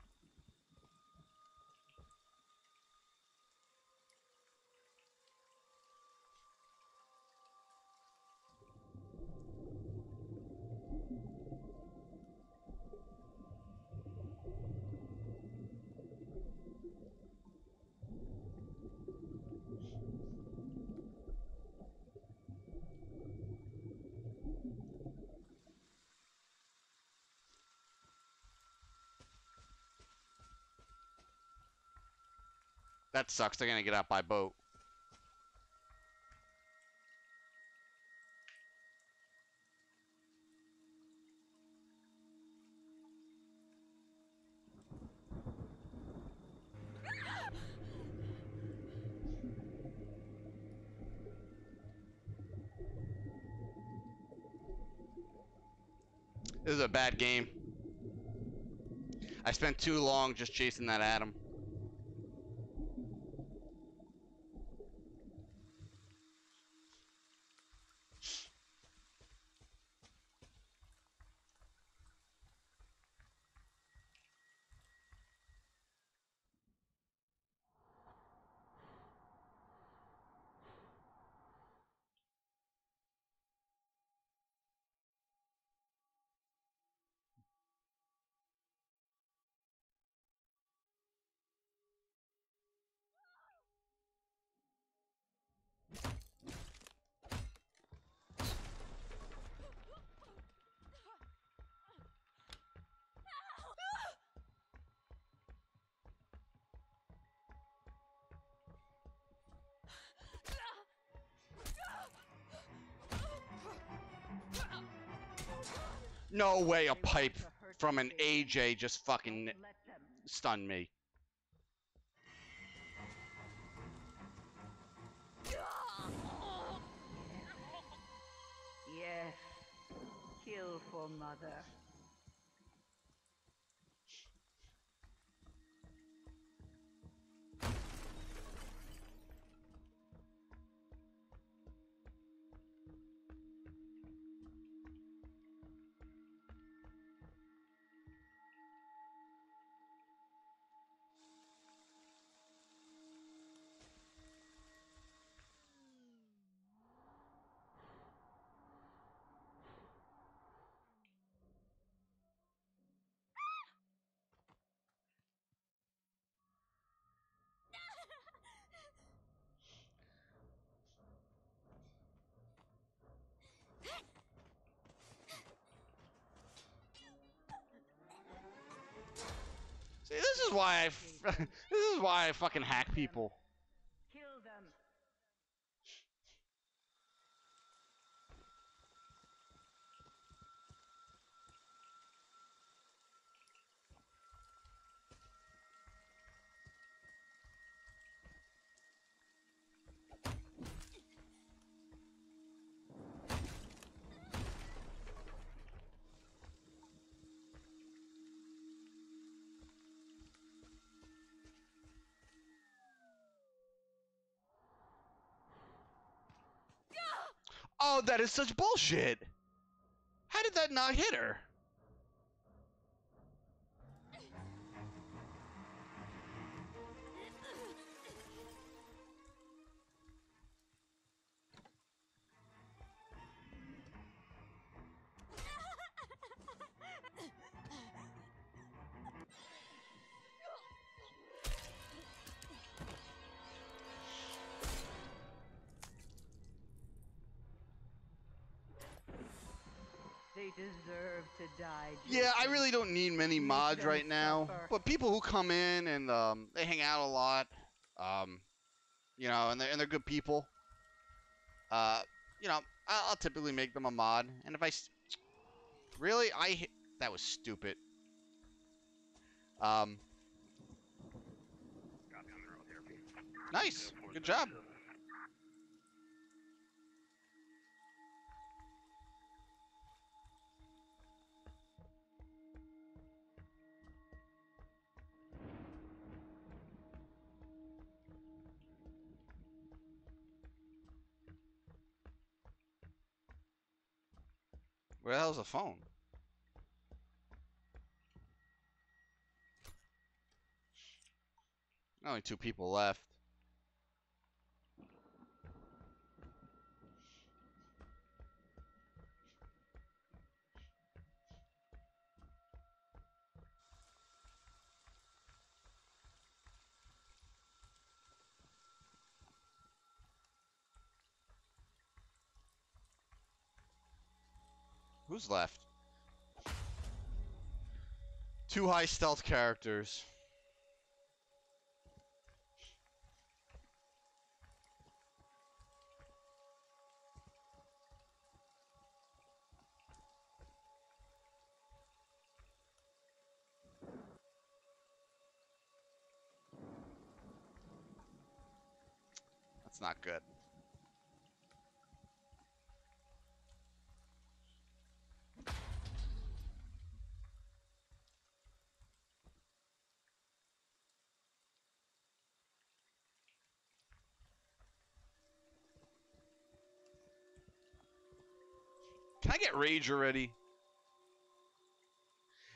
That sucks. They're gonna get out by boat. This is a bad game. I spent too long just chasing that Atom. No way a pipe from an AJ just fucking stunned me. Yes. Kill for mother. is why this is why I fucking hack people. Kill them. Oh, that is such bullshit. How did that not hit her? They deserve to die. Yeah, I Jason. really don't need many Make mods them right now. suffer. But people who come in and they hang out a lot, you know, and they're good people. You know, I'll typically make them a mod. And if really, that was stupid. Nice, good job. Where the hell's the phone? Only 2 people left. Who's left? 2 high stealth characters. That's not good. Can I get rage already?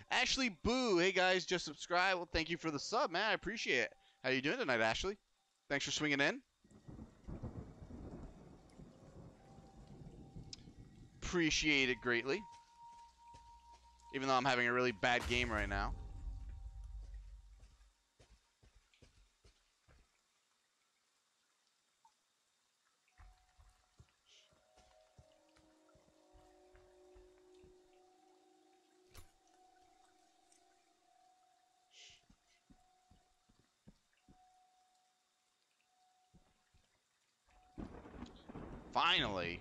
Ashley Boo, hey guys, just subscribe. Well, thank you for the sub, man. I appreciate it. How you doing tonight, Ashley? Thanks for swinging in. Appreciate it greatly. Even though I'm having a really bad game right now. Finally.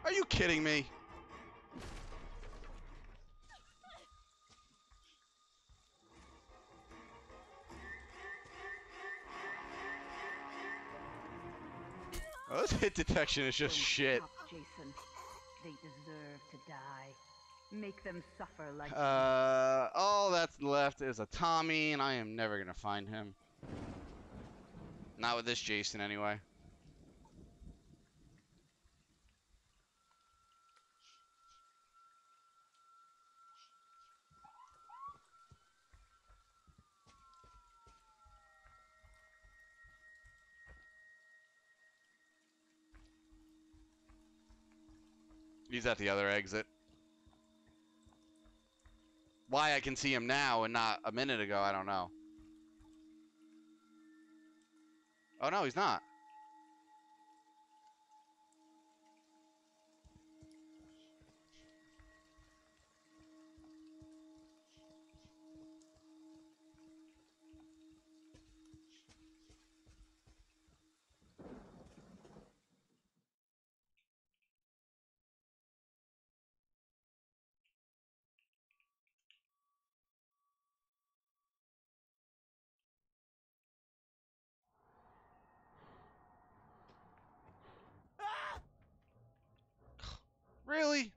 Are you kidding me? Oh, this hit detection is just shit. Jason. They deserve to die. Make them suffer like all that's left is a Tommy, and I am never gonna find him. Not with this Jason, anyway. He's at the other exit. Why I can see him now and not a minute ago, I don't know. Oh no, he's not. Really?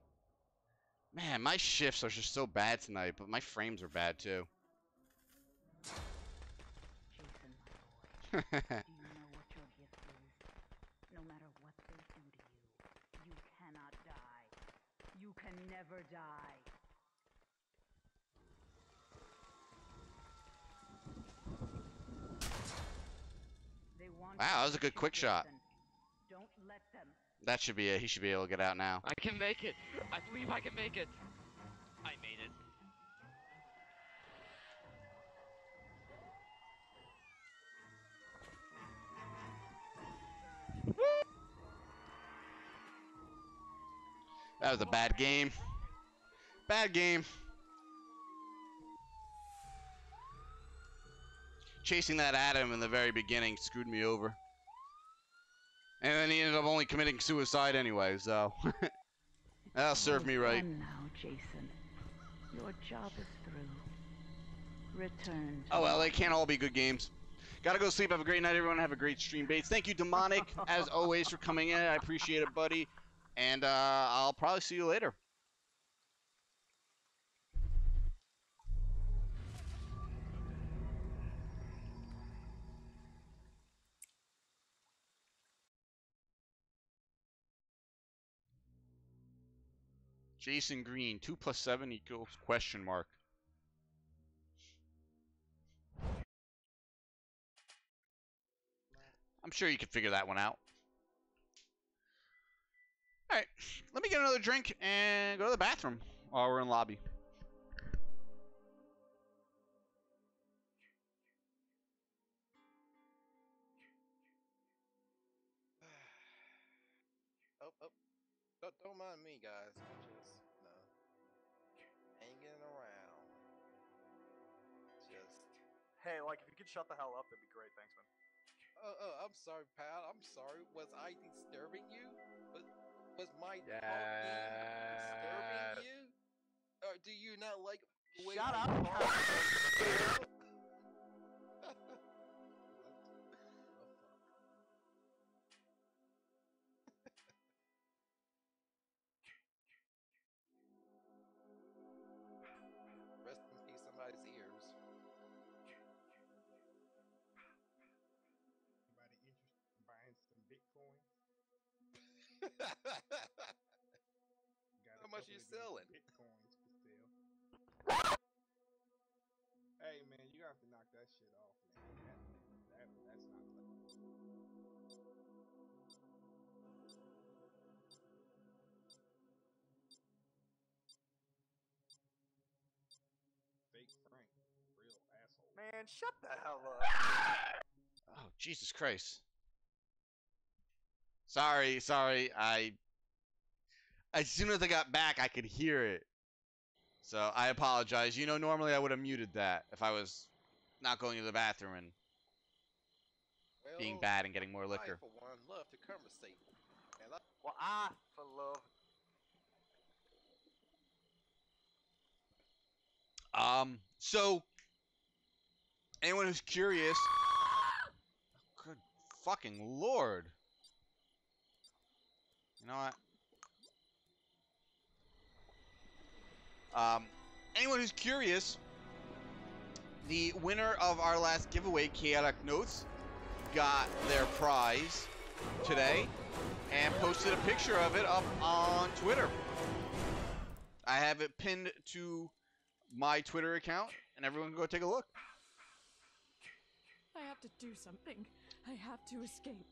Man, my shifts are just so bad tonight, but my frames are bad too. Jason, my boy. Do you know what your gift is? No matter what they do to you, you cannot die. You can never die. They want Wow, that was a good quick shot. Don't let them. That should be it. He should be able to get out now. I can make it. I believe I can make it. I made it. That was a bad game. Bad game. Chasing that Adam in the very beginning screwed me over. And then he ended up only committing suicide anyway, so that'll serve me right. Now, Jason, your job is through. Return. Oh well, they can't all be good games. Gotta go sleep. Have a great night, everyone. Have a great stream, Bates. Thank you, Demonic, as always, for coming in. I appreciate it, buddy. And I'll probably see you later. Jason Green, 2 + 7 equals question mark. I'm sure you can figure that one out. Alright, let me get another drink and go to the bathroom while we're in lobby. Don't mind me, guys. I'm just, hanging around. Just. Hey, like, if you could shut the hell up, that'd be great. Thanks, man. I'm sorry, pal. I'm sorry. Was I disturbing you? Was my talking disturbing you? Or do you not like the way Shut I up! talk? Rest in peace, somebody's ears. Anybody interested in buying some Bitcoins? How much are you selling? Bitcoins for sale. Hey man, you have to knock that shit off, man. That's not fake Frank, real asshole. Man, shut the hell up. Oh, Jesus Christ. Sorry. As soon as I got back, I could hear it. So I apologize. You know, normally I would have muted that if I was not going to the bathroom and being bad and getting more liquor. I, for one, love to conversate. And Well, I, for love. So anyone who's curious, good fucking Lord. You know what? Anyone who's curious, the winner of our last giveaway, Chaotic Notes, got their prize today and posted a picture of it up on Twitter. I have it pinned to my Twitter account, and everyone can go take a look. I have to do something. I have to escape.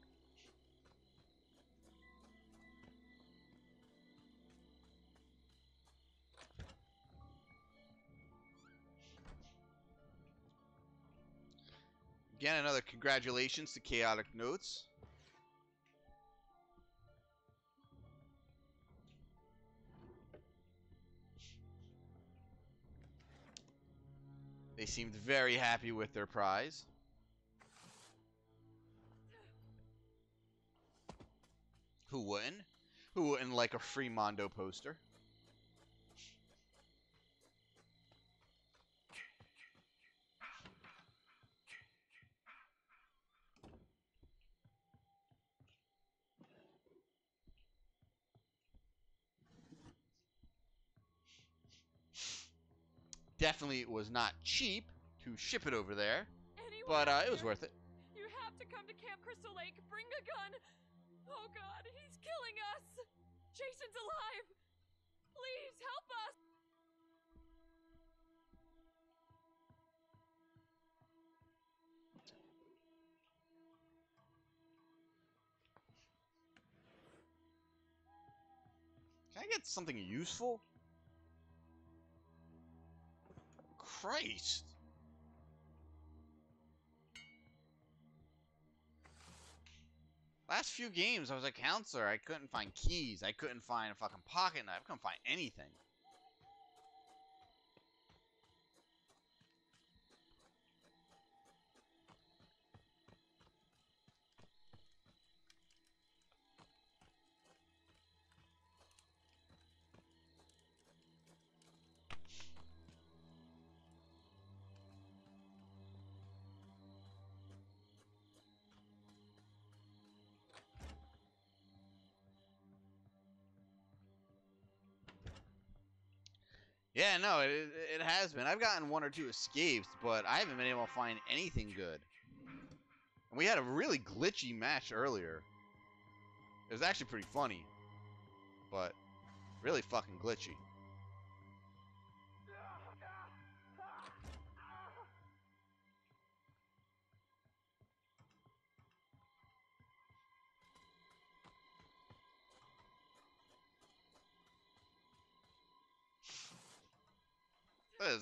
Again, another congratulations to Chaotic Notes. They seemed very happy with their prize. Who wouldn't? Who wouldn't like a free Mondo poster? Definitely was not cheap to ship it over there, but it was worth it. You have to come to Camp Crystal Lake. Bring a gun. Oh God, he's killing us. Jason's alive. Please help us. Can I get something useful? Christ. Last few games, I was a counselor. I couldn't find keys. I couldn't find a fucking pocket knife. I couldn't find anything. Yeah, no, it has been. I've gotten 1 or 2 escapes, but I haven't been able to find anything good. And we had a really glitchy match earlier. It was actually pretty funny, but really fucking glitchy.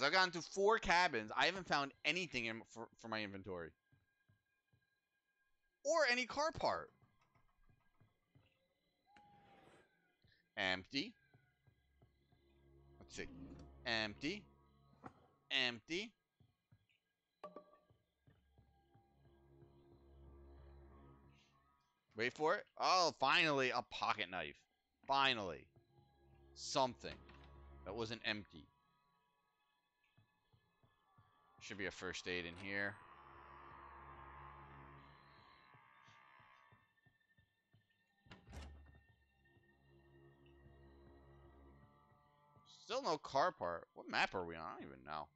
I've gone to 4 cabins. I haven't found anything for my inventory. Or any car part. Empty. Let's see. Empty. Empty. Wait for it. Oh, finally, a pocket knife. Finally. Something that wasn't empty. Should be a first aid in here. Still no car part. What map are we on? I don't even know.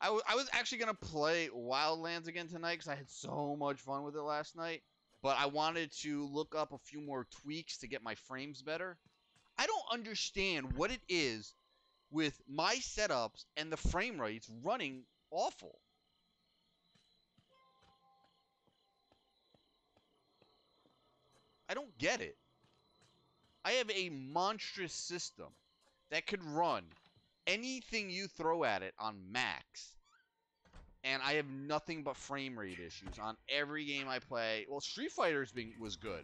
I was actually going to play Wildlands again tonight because I had so much fun with it last night. But I wanted to look up a few more tweaks to get my frames better. I don't understand what it is with my setups and the frame rates running awful. I don't get it. I have a monstrous system that could run anything you throw at it on max. And I have nothing but frame rate issues on every game I play. Well, Street Fighter's was good.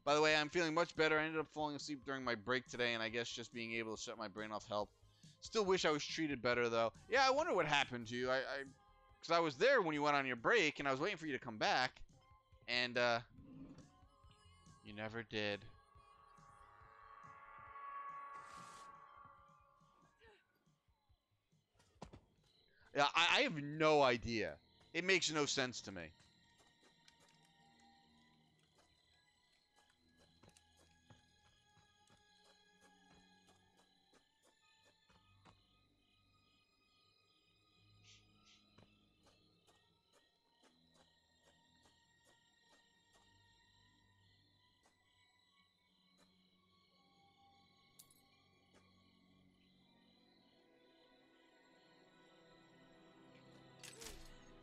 By the way, I'm feeling much better. I ended up falling asleep during my break today, and I guess just being able to shut my brain off helped. Still wish I was treated better, though. Yeah, I wonder what happened to you. Because I was there when you went on your break, and I was waiting for you to come back. And, You never did. Yeah, I have no idea. It makes no sense to me.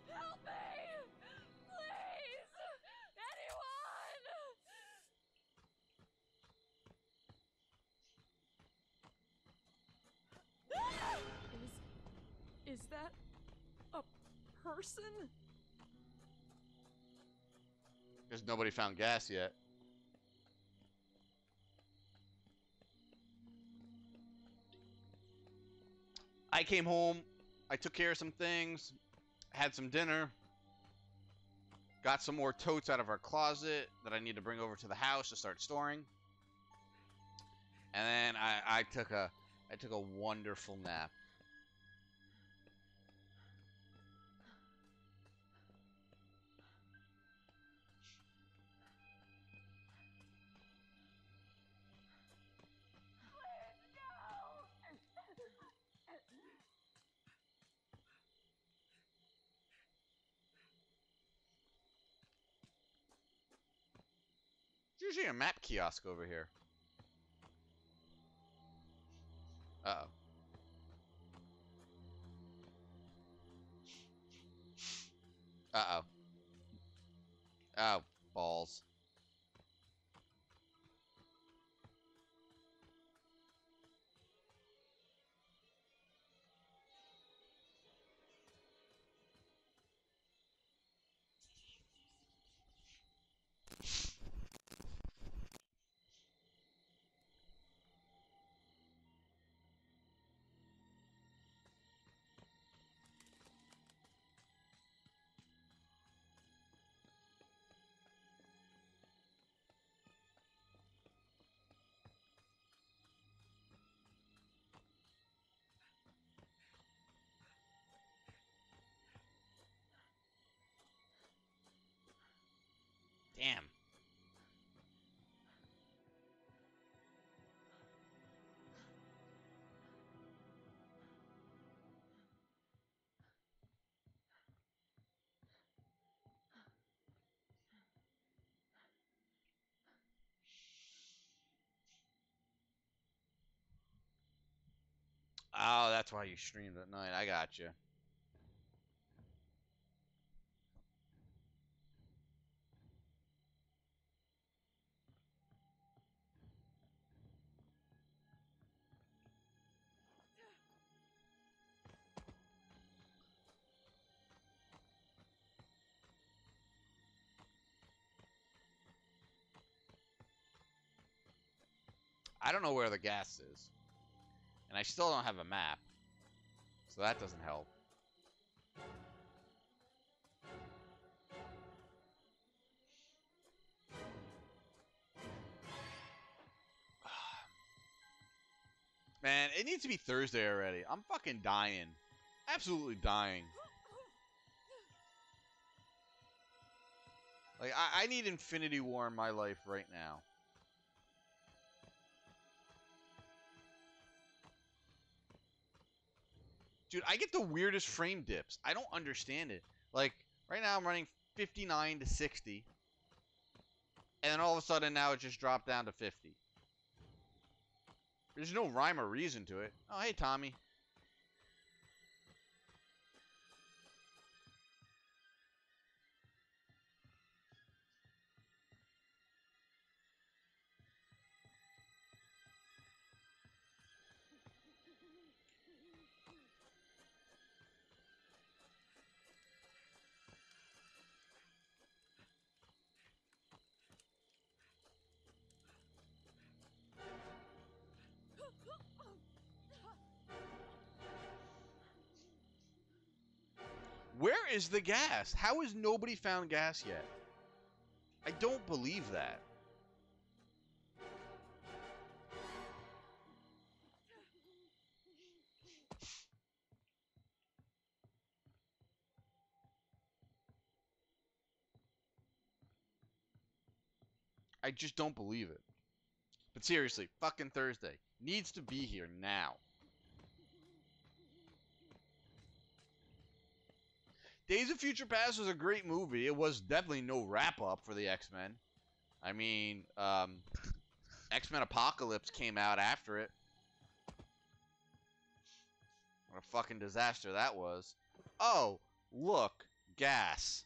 Help me! Please! Anyone! Is that a person? Because nobody found gas yet. I came home. I took care of some things. Had some dinner. Got some more totes out of our closet that I need to bring over to the house to start storing. And then I took a wonderful nap. There's usually a map kiosk over here. Uh-oh. Uh-oh. Oh, balls. Damn. Oh, that's why you streamed at night. I got you. I don't know where the gas is. And I still don't have a map. So that doesn't help. Man, it needs to be Thursday already. I'm fucking dying. Absolutely dying. Like, I need Infinity War in my life right now. Dude, I get the weirdest frame dips. I don't understand it. Like, right now I'm running 59 to 60. And then all of a sudden now it just dropped down to 50. There's no rhyme or reason to it. Oh, hey, Tommy. Where is the gas? How has nobody found gas yet? I don't believe that. I just don't believe it. But seriously, fucking Thursday needs to be here now. Days of Future Past was a great movie. It was definitely no wrap-up for the X-Men. I mean, X-Men Apocalypse came out after it. What a fucking disaster that was. Oh, look, gas.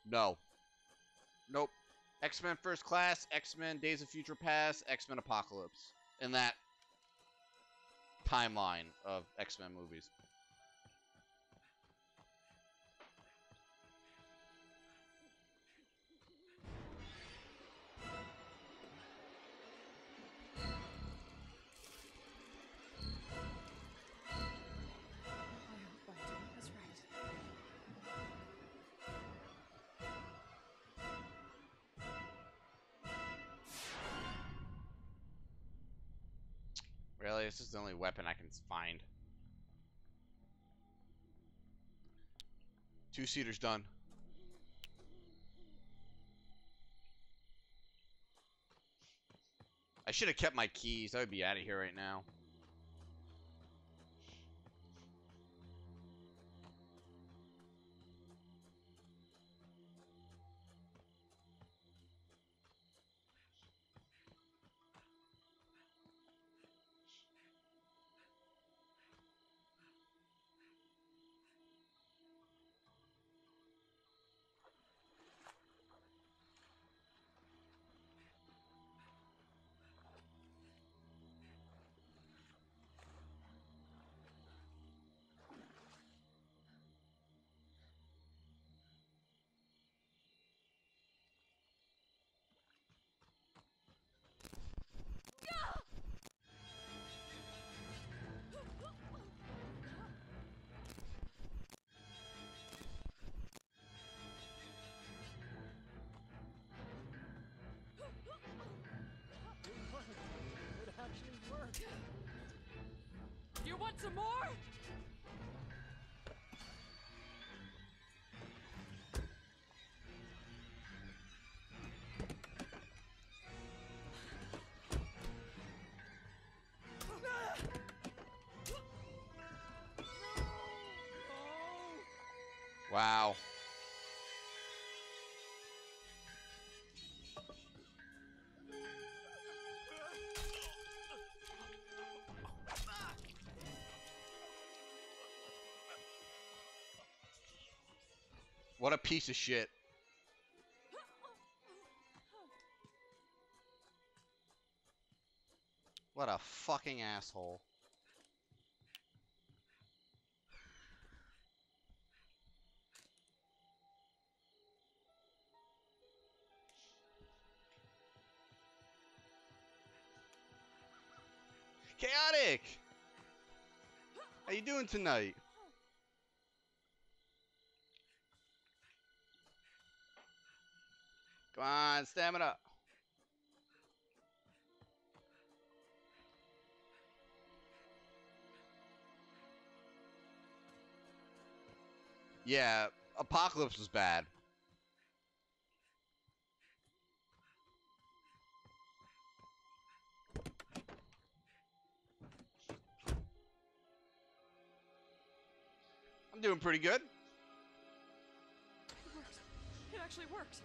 No. Nope. X-Men First Class, X-Men Days of Future Past, X-Men Apocalypse. In that timeline of X-Men movies. Really? This is the only weapon I can find. Two-seater's done. I should have kept my keys. I would be out of here right now. It actually worked. You want some more? Wow. What a piece of shit. What a fucking asshole. Chaotic! How you doing tonight? Come on, stamina. Yeah, Apocalypse was bad. I'm doing pretty good. It works. It actually works.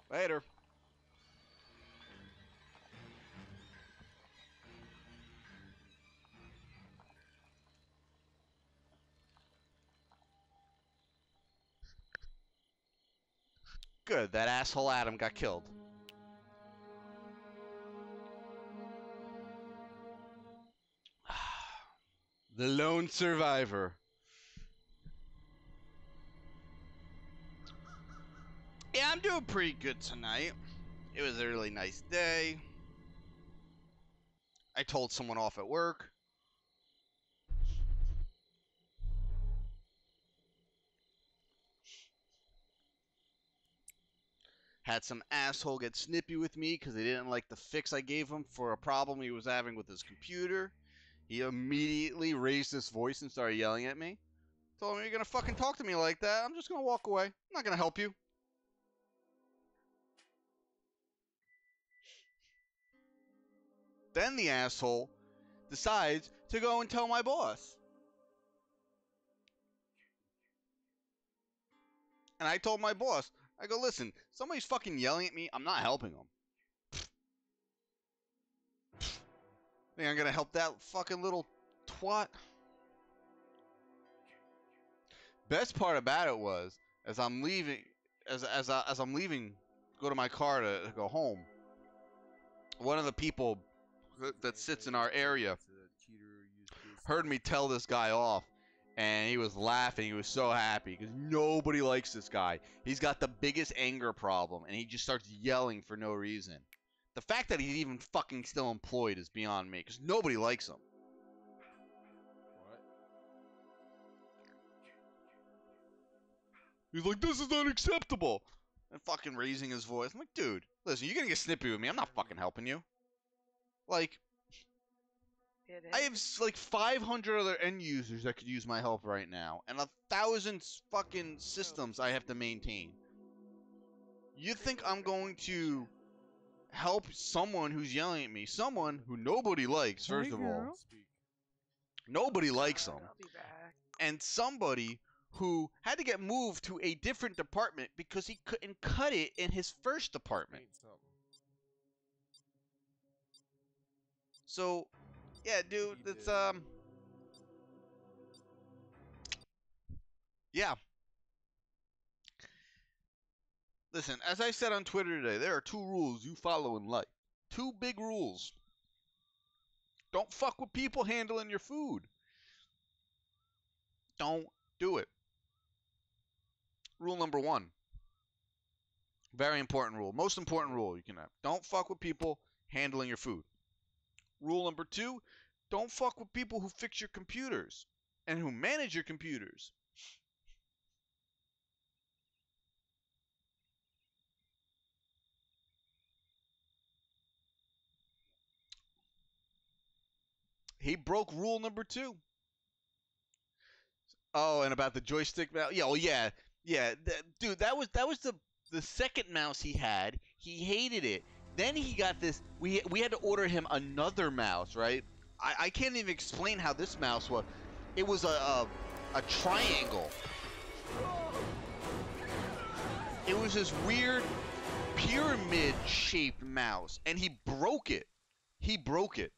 Later. Good, that asshole Adam got killed. The lone survivor. Yeah, I'm doing pretty good tonight. It was a really nice day. I told someone off at work. Had some asshole get snippy with me because they didn't like the fix I gave him for a problem he was having with his computer. He immediately raised his voice and started yelling at me. Told him, you're going to fucking talk to me like that, I'm just going to walk away. I'm not going to help you. Then the asshole decides to go and tell my boss. And I told my boss, I go, listen, somebody's fucking yelling at me. I'm not helping them. Think I'm going to help that fucking little twat? Best part about it was, as I'm leaving, as I'm leaving, go to my car to go home, one of the people that sits in our area heard me tell this guy off, and he was laughing. He was so happy because nobody likes this guy. He's got the biggest anger problem, and he just starts yelling for no reason. The fact that he's even fucking still employed is beyond me because nobody likes him. What? He's like, this is unacceptable. And fucking raising his voice. I'm like, dude, listen, you're gonna get snippy with me. I'm not fucking helping you. Like, I have like 500 other end users that could use my help right now, and 1,000 fucking systems I have to maintain. You think I'm going to help someone who's yelling at me? Someone who nobody likes, first of all. Nobody likes him. And somebody who had to get moved to a different department because he couldn't cut it in his first department. So, yeah, dude, it's, yeah. Listen, as I said on Twitter today, there are 2 rules you follow in life. 2 big rules. Don't fuck with people handling your food. Don't do it. Rule number 1. Very important rule. Most important rule you can have. Don't fuck with people handling your food. Rule number 2. Don't fuck with people who fix your computers and who manage your computers. He broke rule number 2. Oh, and about the joystick mouse. Yeah, well, yeah. Dude, that was the second mouse he had. He hated it. Then he got this. We had to order him another mouse, right? I can't even explain how this mouse was. It was a triangle. It was this weird pyramid-shaped mouse, and he broke it. He broke it.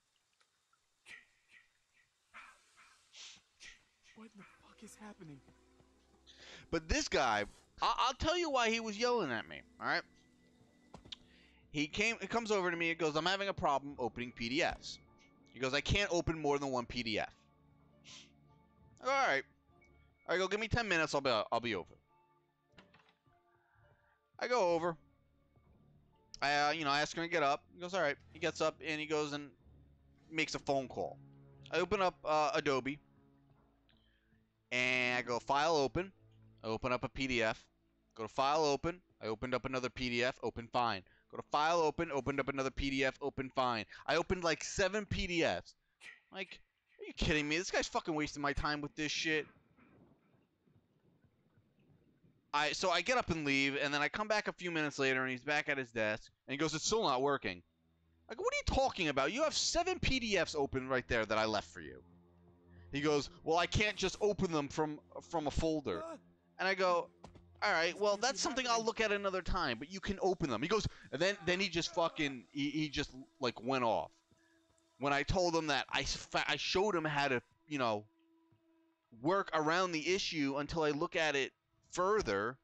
What the fuck is happening? But this guy, I'll tell you why he was yelling at me, alright? He comes over to me and goes, I'm having a problem opening PDFs. He goes, I can't open more than 1 PDF. Alright. I go, give me 10 minutes, I'll be over. I go over. I ask him to get up. He goes, alright. He gets up and he goes and makes a phone call. I open up Adobe. And I go, file open. I open up a PDF. Go to file open. I opened up another PDF. Open fine. Go to file open. Opened up another PDF. Open fine. I opened like 7 PDFs. Like, are you kidding me? This guy's fucking wasting my time with this shit. So I get up and leave, and then I come back a few minutes later, and he's back at his desk, and he goes, it's still not working. I go, what are you talking about? You have 7 PDFs open right there that I left for you. He goes, well, I can't just open them from a folder. And I go, all right, well, that's something I'll look at another time, but you can open them. He goes, and then he just fucking, he just, like, went off. When I told him that, I showed him how to, work around the issue until I look at it further.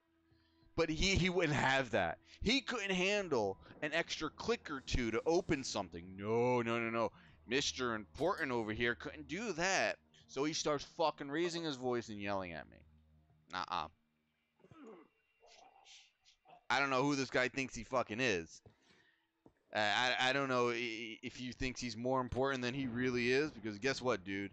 But he wouldn't have that. He couldn't handle an extra click or two to open something. No, no, no, no. Mr. Important over here couldn't do that. So he starts fucking raising his voice and yelling at me. Nuh-uh. I don't know who this guy thinks he fucking is. I don't know if he thinks he's more important than he really is, because guess what, dude?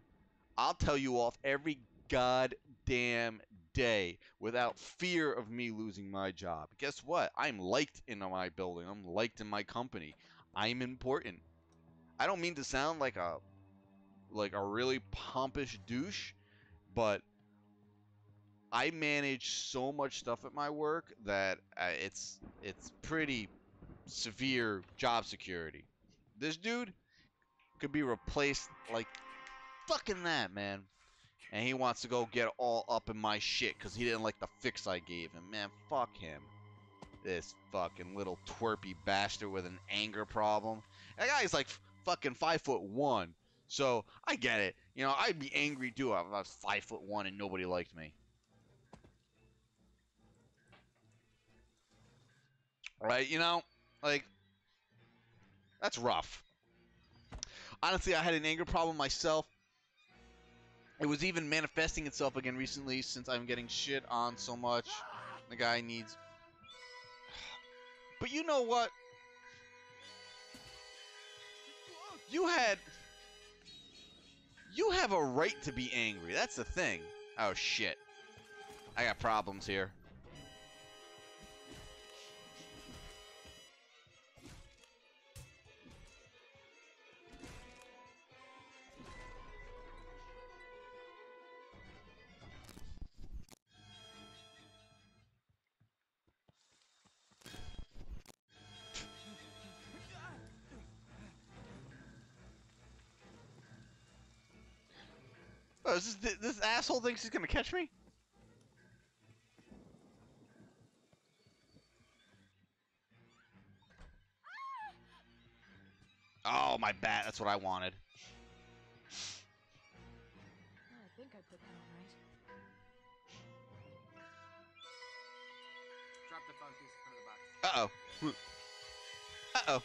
I'll tell you off every goddamn day without fear of me losing my job. Guess what? I'm liked in my building. I'm liked in my company. I'm important. I don't mean to sound like a really pompous douche, but I manage so much stuff at my work that it's pretty severe job security. This dude could be replaced like fucking that, man. And he wants to go get all up in my shit because he didn't like the fix I gave him. Man, fuck him. This fucking little twerpy bastard with an anger problem. That guy's like fucking 5'1". So I get it. You know, I'd be angry too if I was 5'1" and nobody liked me. Right? You know, like, that's rough. Honestly, I had an anger problem myself. It was even manifesting itself again recently since I'm getting shit on so much. The guy needs... But you know what? You have a right to be angry. That's the thing. Oh, shit. I got problems here. Oh, this asshole thinks he's gonna catch me? Oh, my bat. That's what I wanted. I think I put that on right. Drop the phone piece in front of the box. Uh-oh. Uh-oh.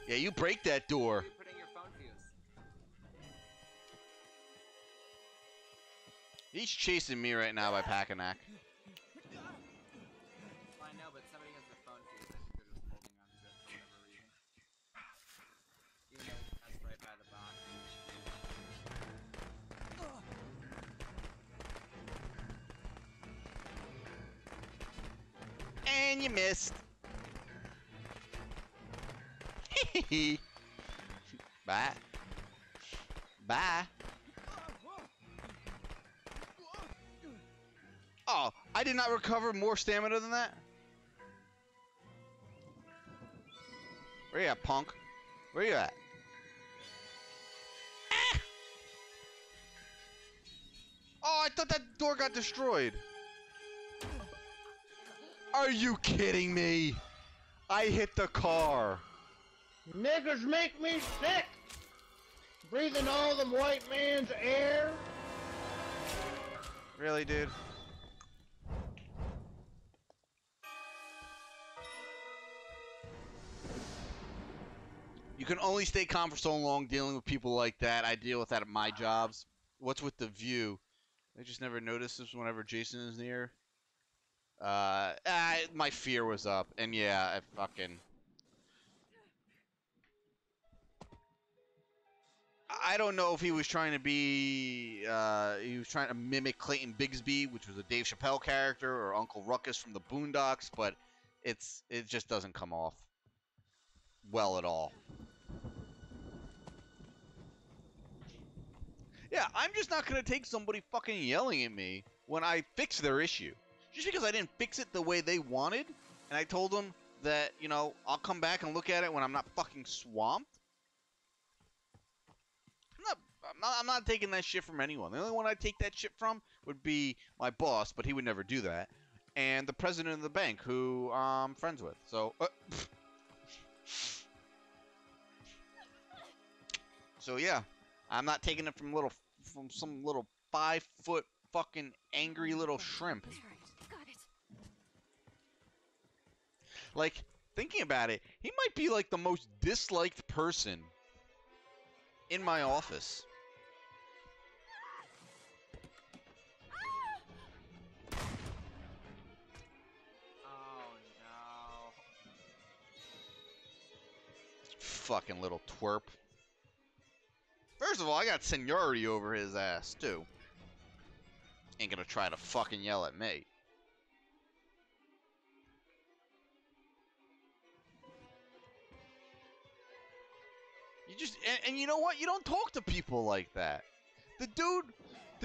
Yeah, you break that door. Put in your phone fuse. He's chasing me right now by Pacanac. Well, I know, but somebody has the phone fuse. I think they're just holding on to it for whatever reason. Even though that's right by the box. And you missed. Bye. Bye. Oh, I did not recover more stamina than that? Where you at, punk? Where you at? Ah! Oh, I thought that door got destroyed. Are you kidding me? I hit the car. Niggers make me sick! Breathing all the white man's air! Really, dude? You can only stay calm for so long dealing with people like that. I deal with that at my jobs. What's with the view? I just never notice this whenever Jason is near. My fear was up, and yeah, I fucking... I don't know if he was trying to be, he was trying to mimic Clayton Bigsby, which was a Dave Chappelle character, or Uncle Ruckus from the Boondocks, but it just doesn't come off well at all. Yeah, I'm just not gonna take somebody fucking yelling at me when I fix their issue. Just because I didn't fix it the way they wanted, and I told them that, you know, I'll come back and look at it when I'm not fucking swamped. I'm not taking that shit from anyone. The only one I'd take that shit from would be my boss, but he would never do that. And the president of the bank, who I'm friends with. So, so yeah, I'm not taking it from some little 5-foot fucking angry little shrimp. Got it. Like, thinking about it, he might be like the most disliked person in my office. Oh no. Fucking little twerp. First of all, I got seniority over his ass, too. Ain't gonna try to fucking yell at me. You just, and you know what? You don't talk to people like that. The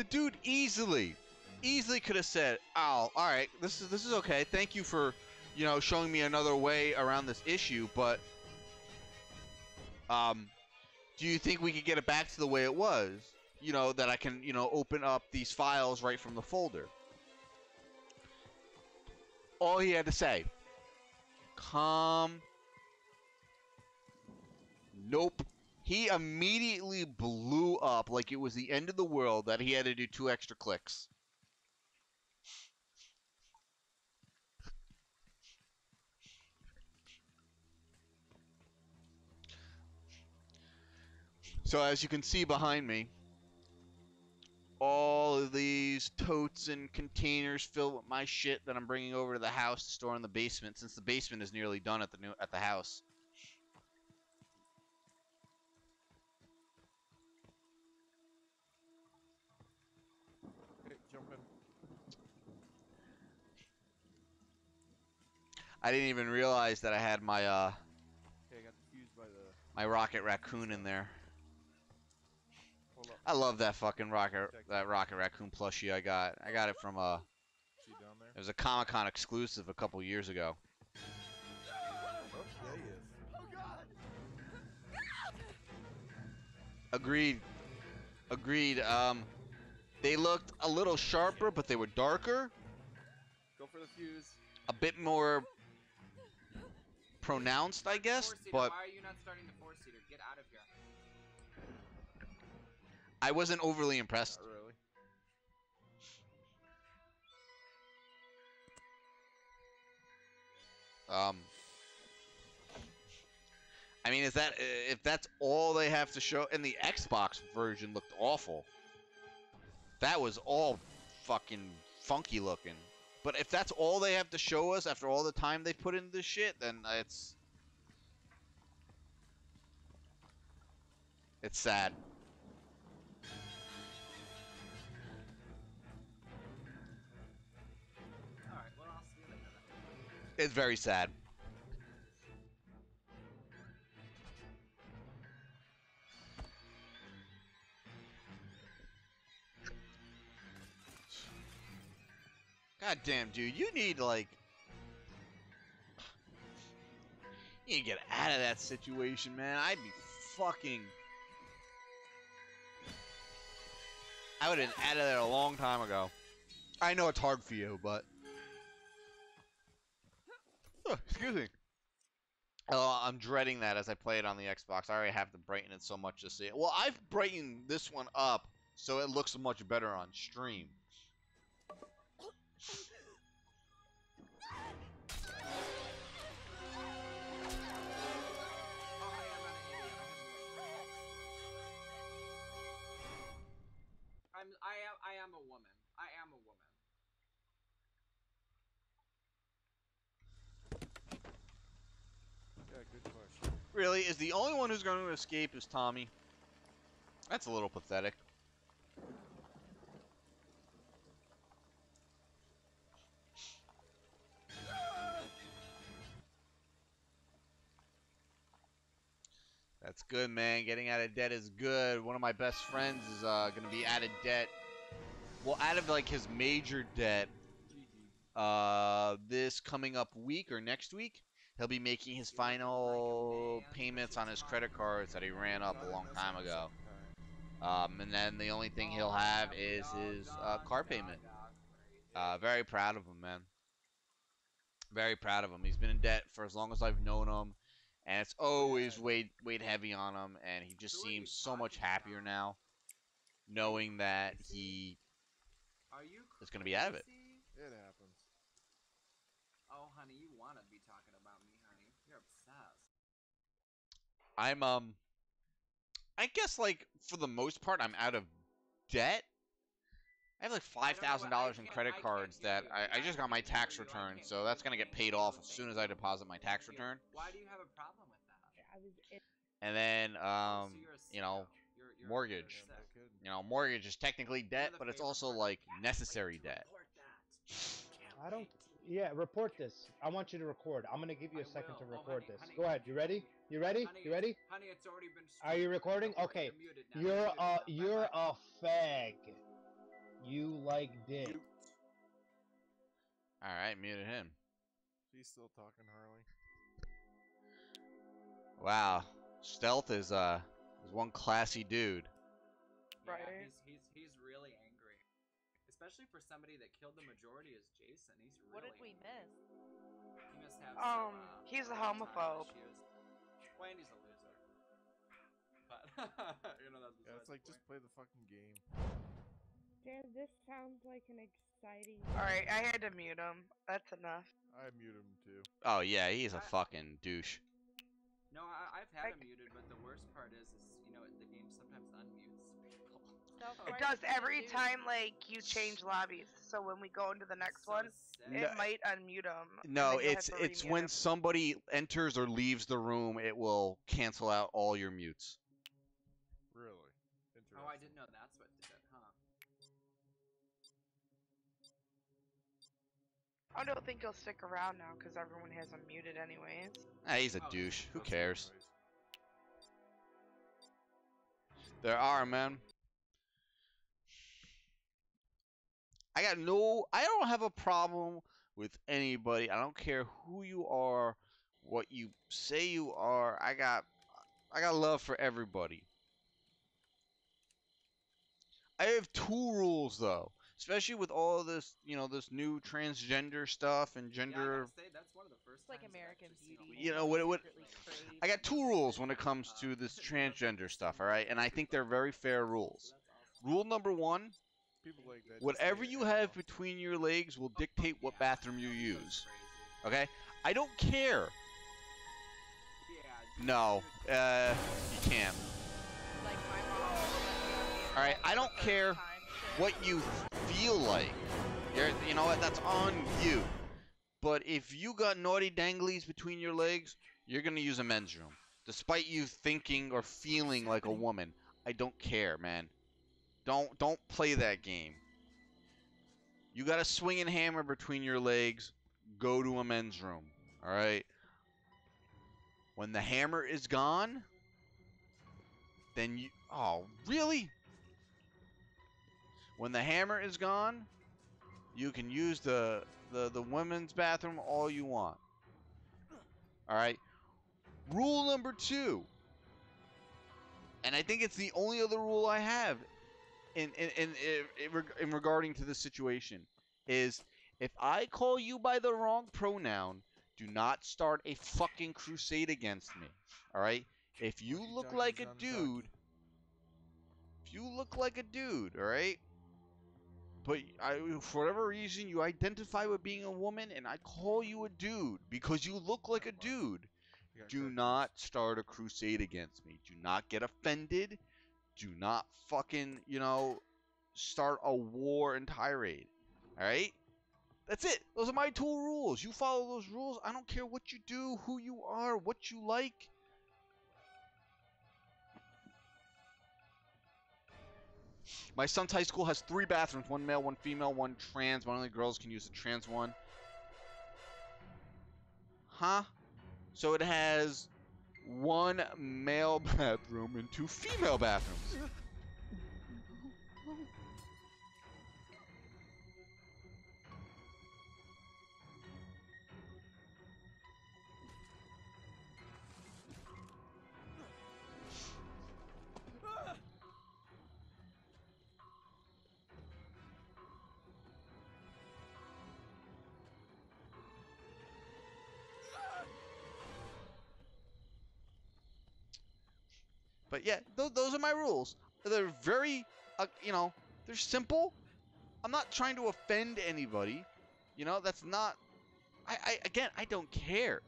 dude easily could have said, "Oh, all right, this is okay. Thank you for, you know, showing me another way around this issue, but do you think we could get it back to the way it was? You know, that I can, you know, open up these files right from the folder." All he had to say, calm. Nope. He immediately blew up like it was the end of the world that he had to do 2 extra clicks. So as you can see behind me, all of these totes and containers filled with my shit that I'm bringing over to the house to store in the basement, since the basement is nearly done at the house. Hey, jump in. I didn't even realize that I had my Okay, I got defused by the. my Rocket Raccoon in there. Hold up. I love that fucking Rocket Raccoon plushie I got. I got it from See down there? it was a Comic-Con exclusive a couple years ago. Oh, there he is. Oh God! Agreed. Agreed. They looked a little sharper, but they were darker. Go for the fuse. A bit more pronounced, I guess, Four-seater, but why are you not starting the 4-seater? Get out of here. I wasn't overly impressed. Not really. I mean, is that if that's all they have to show? And the Xbox version looked awful. That was all fucking funky looking. But if that's all they have to show us after all the time they put into this shit, then it's sad. Alright, well, I'll see you later then. It's very sad. God damn, dude, you need like you need to get out of that situation, man. I'd be fucking I would have been out of there a long time ago. I know it's hard for you, but oh, excuse me. Oh, I'm dreading that as I play it on the Xbox. I already have to brighten it so much to see it. Well, I've brightened this one up so it looks much better on stream. I am a woman. I am a woman. Yeah, good question. Really, is the only one who's going to escape is Tommy? That's a little pathetic. That's good, man. Getting out of debt is good. One of my best friends is going to be out of debt. Well, out of like his major debt this coming up week or next week. He'll be making his final payments on his credit cards that he ran up a long time ago. And then the only thing he'll have is his car payment. Very proud of him, man. Very proud of him. He's been in debt for as long as I've known him. And it's always weighed heavy on him, and he just seems so much happier now. knowing that he is going to be out of it. It happens. Oh, honey, you want to be talking about me, honey. You're obsessed. I guess, like, for the most part, I'm out of debt. I have like $5,000 in credit cards that I just got my tax return, so that's gonna get paid off as soon as I deposit my tax return. Why do you have a problem with that? And then, you know, mortgage. You know, mortgage is technically debt, but it's also like necessary debt. I don't. Yeah, report this. I want you to record. I'm gonna give you a second to record this. Go ahead. You ready? You ready? You ready? Honey, it's already been. Are you recording? Okay. You're a fag. You like dick. All right, muted him. She's still talking, Harley. Wow, Stealth is one classy dude. Right. Yeah, he's really angry, especially for somebody that killed the majority as Jason. He's really. What did we miss? He must have some, he's a homophobe. Well, and he's a loser. But you know that's. Yeah, it's like just play the fucking game. Dan, this sounds like an exciting. Alright, I had to mute him. That's enough. I mute him too. Oh yeah, he's a fucking douche. No, I've had him muted, but the worst part is you know the game sometimes unmutes people. It does every time like you change lobbies. So when we go into the next one, it might unmute them. No, it's when somebody enters or leaves the room, it will cancel out all your mutes. Really? Interesting. Oh, I didn't know that's what did it, huh? I don't think he'll stick around now because everyone has him muted anyways. Ah, he's a douche. Who cares? There are, man. I don't have a problem with anybody. I don't care who you are, what you say you are. I got love for everybody. I have two rules though, especially with all of this, you know, this new transgender stuff and gender. Yeah, that's one of the first. It's like American Beauty. You know what? I got two rules when it comes to this transgender stuff. All right, and I think they're very fair rules. Rule number one: like that whatever you have between your legs will dictate what bathroom you use. Okay? I don't care. No, you can't. Alright, I don't care what you feel like. You know what? That's on you. But if you got naughty danglies between your legs, you're gonna use a men's room. Despite you thinking or feeling like a woman. I don't care, man. Don't play that game. You got a swinging hammer between your legs, go to a men's room. Alright? When the hammer is gone, then you... Oh, really? When the hammer is gone, you can use the women's bathroom all you want. Alright? Rule number 2. And I think it's the only other rule I have in regarding to this situation is if I call you by the wrong pronoun, do not start a fucking crusade against me. Alright? If you look like a dude, alright? But for whatever reason, you identify with being a woman, and I call you a dude because you look like a dude. Do not start a crusade against me. Do not get offended. Do not fucking, you know, start a war and tirade. Alright? That's it. Those are my 2 rules. You follow those rules. I don't care what you do, who you are, what you like. My son's high school has 3 bathrooms. 1 male, 1 female, 1 trans. Only girls can use the trans one. Huh? So it has 1 male bathroom and 2 female bathrooms. But yeah, those are my rules. They're very you know, they're simple. I'm not trying to offend anybody. You know, that's not. Again, I don't care.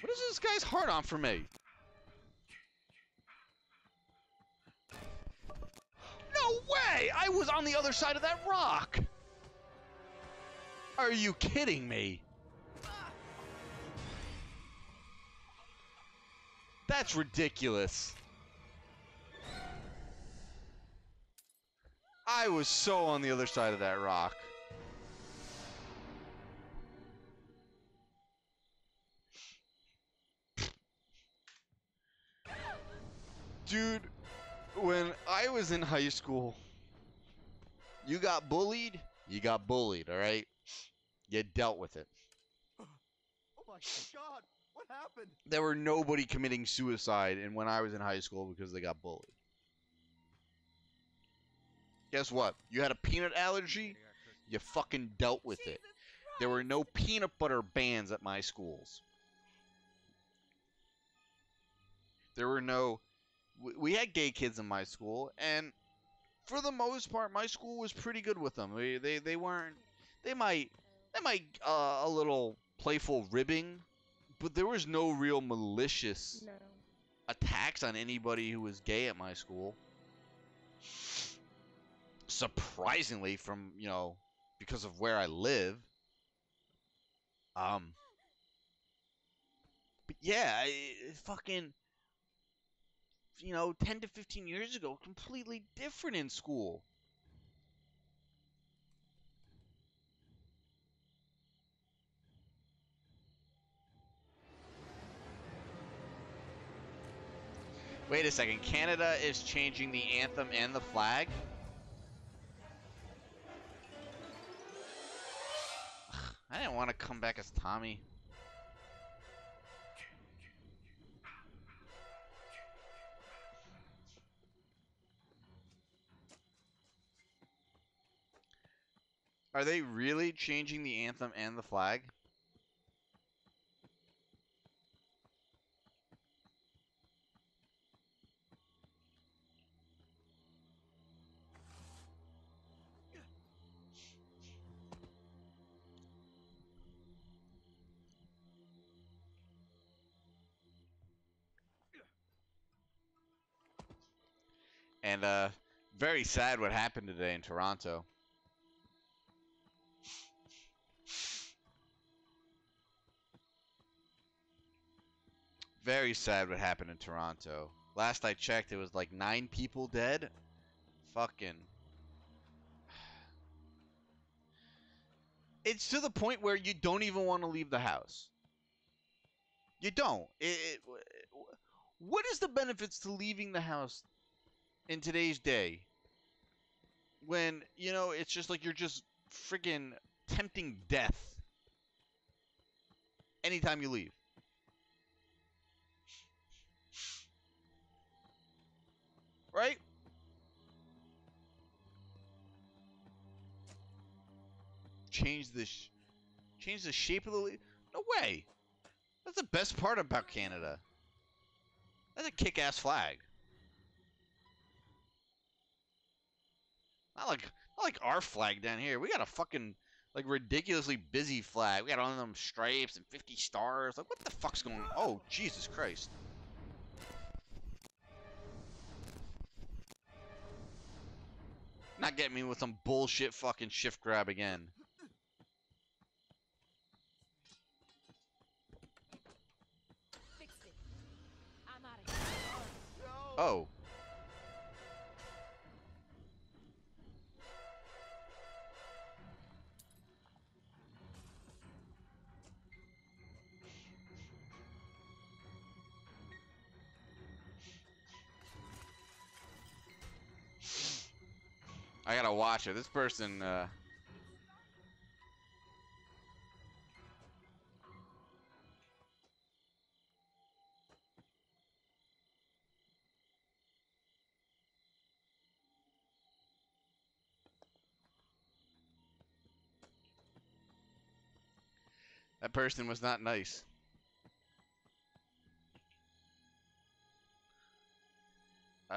What is this guy's heart on for me? No way! I was on the other side of that rock! Are you kidding me? That's ridiculous. I was so on the other side of that rock. Dude, when I was in high school, you got bullied, alright? You dealt with it. Oh my god, what happened? There were nobody committing suicide when I was in high school because they got bullied. Guess what? You had a peanut allergy, you fucking dealt with it. There were no peanut butter bans at my schools. There were no... We had gay kids in my school, and for the most part, my school was pretty good with them. They weren't... They might a little playful ribbing, but there was no real malicious attacks on anybody who was gay at my school. Surprisingly, from, you know, because of where I live. But yeah, fucking, you know, 10 to 15 years ago, completely different in school. Wait a second, Canada is changing the anthem and the flag? I didn't want to come back as Tommy. Are they really changing the anthem and the flag? And very sad what happened today in Toronto. Very sad what happened in Toronto. Last I checked, it was like 9 people dead. Fucking. It's to the point where you don't even want to leave the house. You don't. What is the benefits to leaving the house in today's day? When, you know, it's just like you're just friggin' tempting death anytime you leave. Right? Change the shape of the leaf? No way. That's the best part about Canada. That's a kick-ass flag. Not like our flag down here. We got a fucking like ridiculously busy flag. We got all of them stripes and 50 stars. Like, what the fuck's going on? Oh, Jesus Christ. Not getting me with some bullshit fucking shift grab again. Fixed it. I'm out of here. Oh. I gotta watch it. This person, that person was not nice. Oh.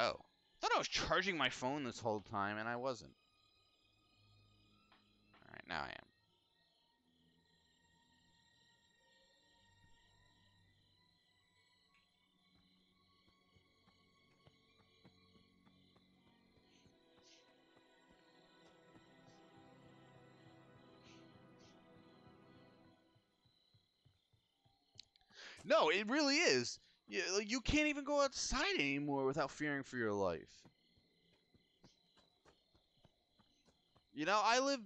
I thought thought I was charging my phone this whole time, and I wasn't. Alright, now I am. No, it really is. You can't even go outside anymore without fearing for your life. You know, I live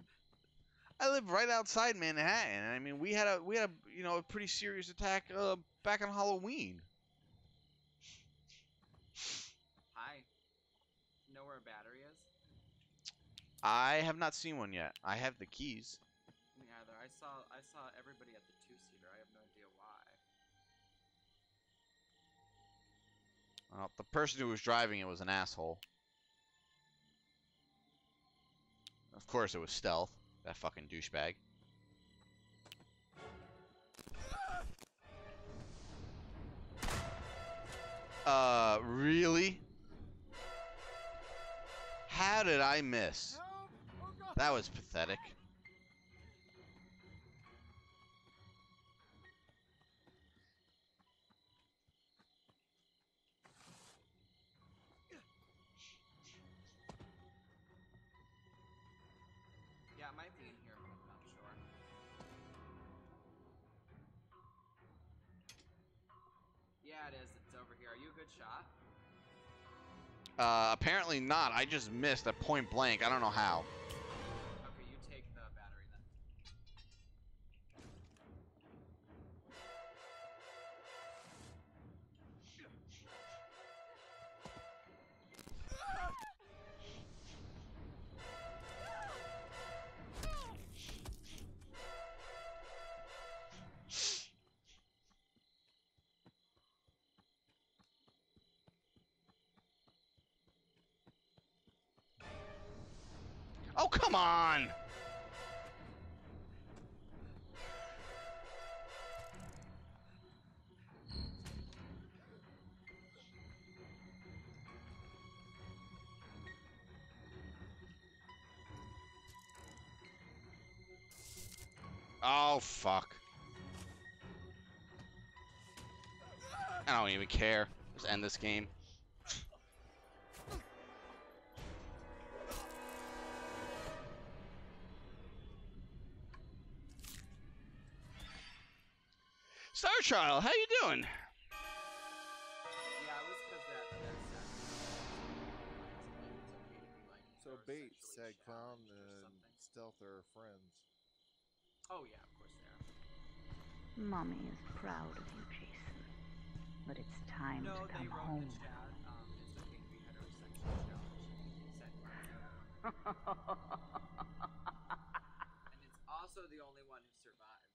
right outside Manhattan. I mean, we had a a pretty serious attack back on Halloween. Hi. Know where a battery is? I have not seen one yet. I have the keys. Me either. I saw everybody at the two-seater. I have no idea why. Well, the person who was driving it was an asshole. Of course, it was Stealth, that fucking douchebag. Really? How did I miss? That was pathetic. Yeah, it might be in here, but I'm not sure. Yeah, it is. It's over here. Are you a good shot? Apparently not. I just missed at point blank. I don't know how. Okay, you take the battery then. Oh, come on! Oh, fuck. I don't even care. Just end this game. Star Child, how you doing? Yeah, it was because that So Bait, Sad Clown, and Stealth are friends. Oh yeah, of course they are. Mommy is proud of you, Jason. But it's time to come home. It's okay to be heterosexual, said And it's also the only one who survived.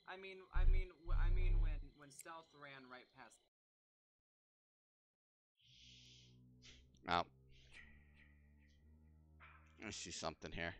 I mean, when Stealth ran right past. Oh. Let me see something here.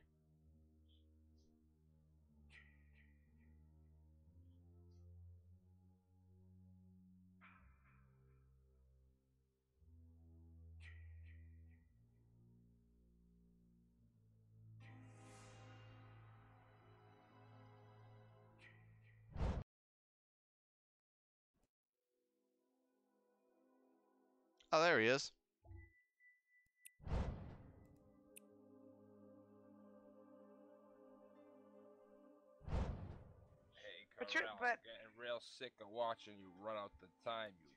Oh, there he is. Hey, But Carl, but I'm getting real sick of watching you run out the time, you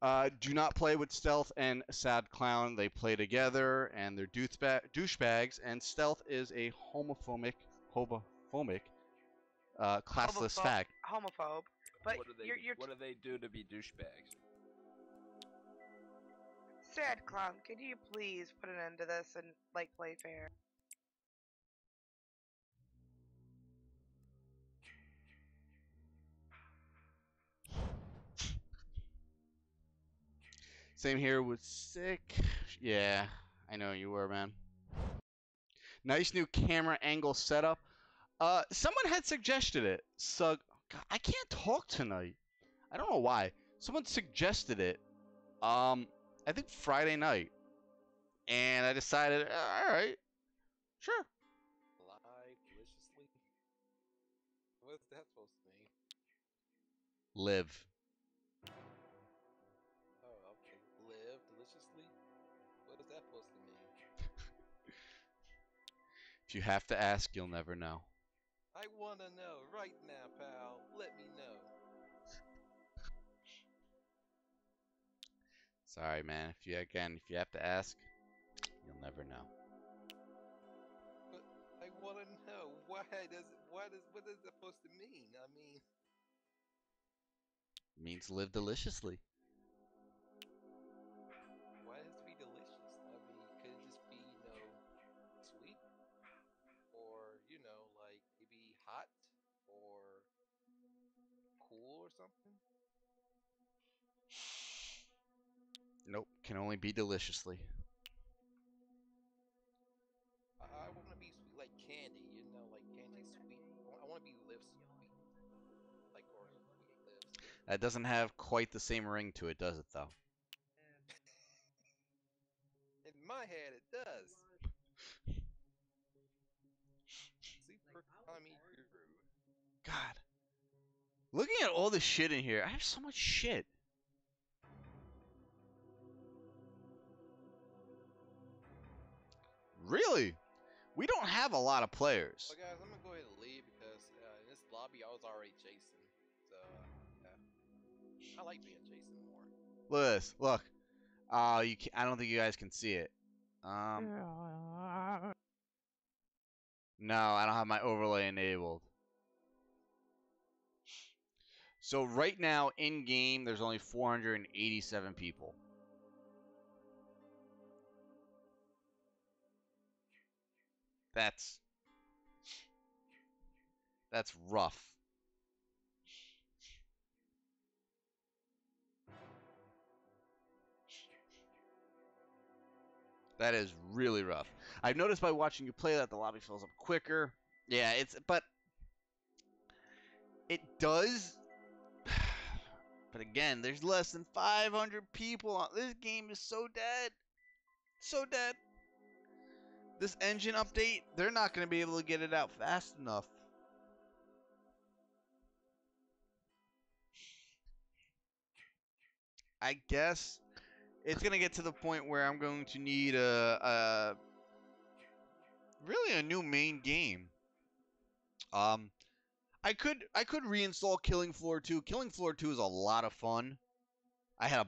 fuckface. Do not play with Stealth and Sad Clown. They play together, and they're douchebags. And Stealth is a homophobic, classless fag. Homophobe. But what do they what do they do to be douchebags? Sad Clown, could you please put an end to this and play fair? Same here with Sick. Yeah, I know you were, man. Nice new camera angle setup. Someone had suggested it. So God, I can't talk tonight. I don't know why. Someone suggested it. I think Friday night, and I decided, all right, sure. Live deliciously. What's that supposed to mean? Live. Oh, okay. Live deliciously. What is that supposed to mean? If you have to ask, you'll never know. I wanna know right now, pal. Let me know. Sorry, man. If you have to ask, you'll never know. But I wanna know what is that supposed to mean? I mean, It means live deliciously. why does it have to be delicious? I mean, could it just be, sweet? Or, like maybe hot or cool or something? Nope, can only be deliciously. I want to be sweet like candy, like candy sweet. I want to be live sweet, like or sweet lives. That doesn't have quite the same ring to it, does it, though? In my head, it does. Super Tommy Guru. God. Looking at all this shit in here, I have so much shit. Really? We don't have a lot of players. Well, guys, I'm gonna go ahead and leave because in this lobby I was already Jason. So yeah, I like being Jason more. Look at this. Look. I don't think you guys can see it. No, I don't have my overlay enabled. So right now in game, there's only 487 people. That's rough. That is really rough. I've noticed by watching you play that the lobby fills up quicker. Yeah, but it does. But again, there's less than 500 people. This game is so dead. So dead. This engine update, they're not going to be able to get it out fast enough. I guess it's going to get to the point where I'm going to need really a new main game. I could reinstall Killing Floor 2. Killing Floor 2 is a lot of fun. I have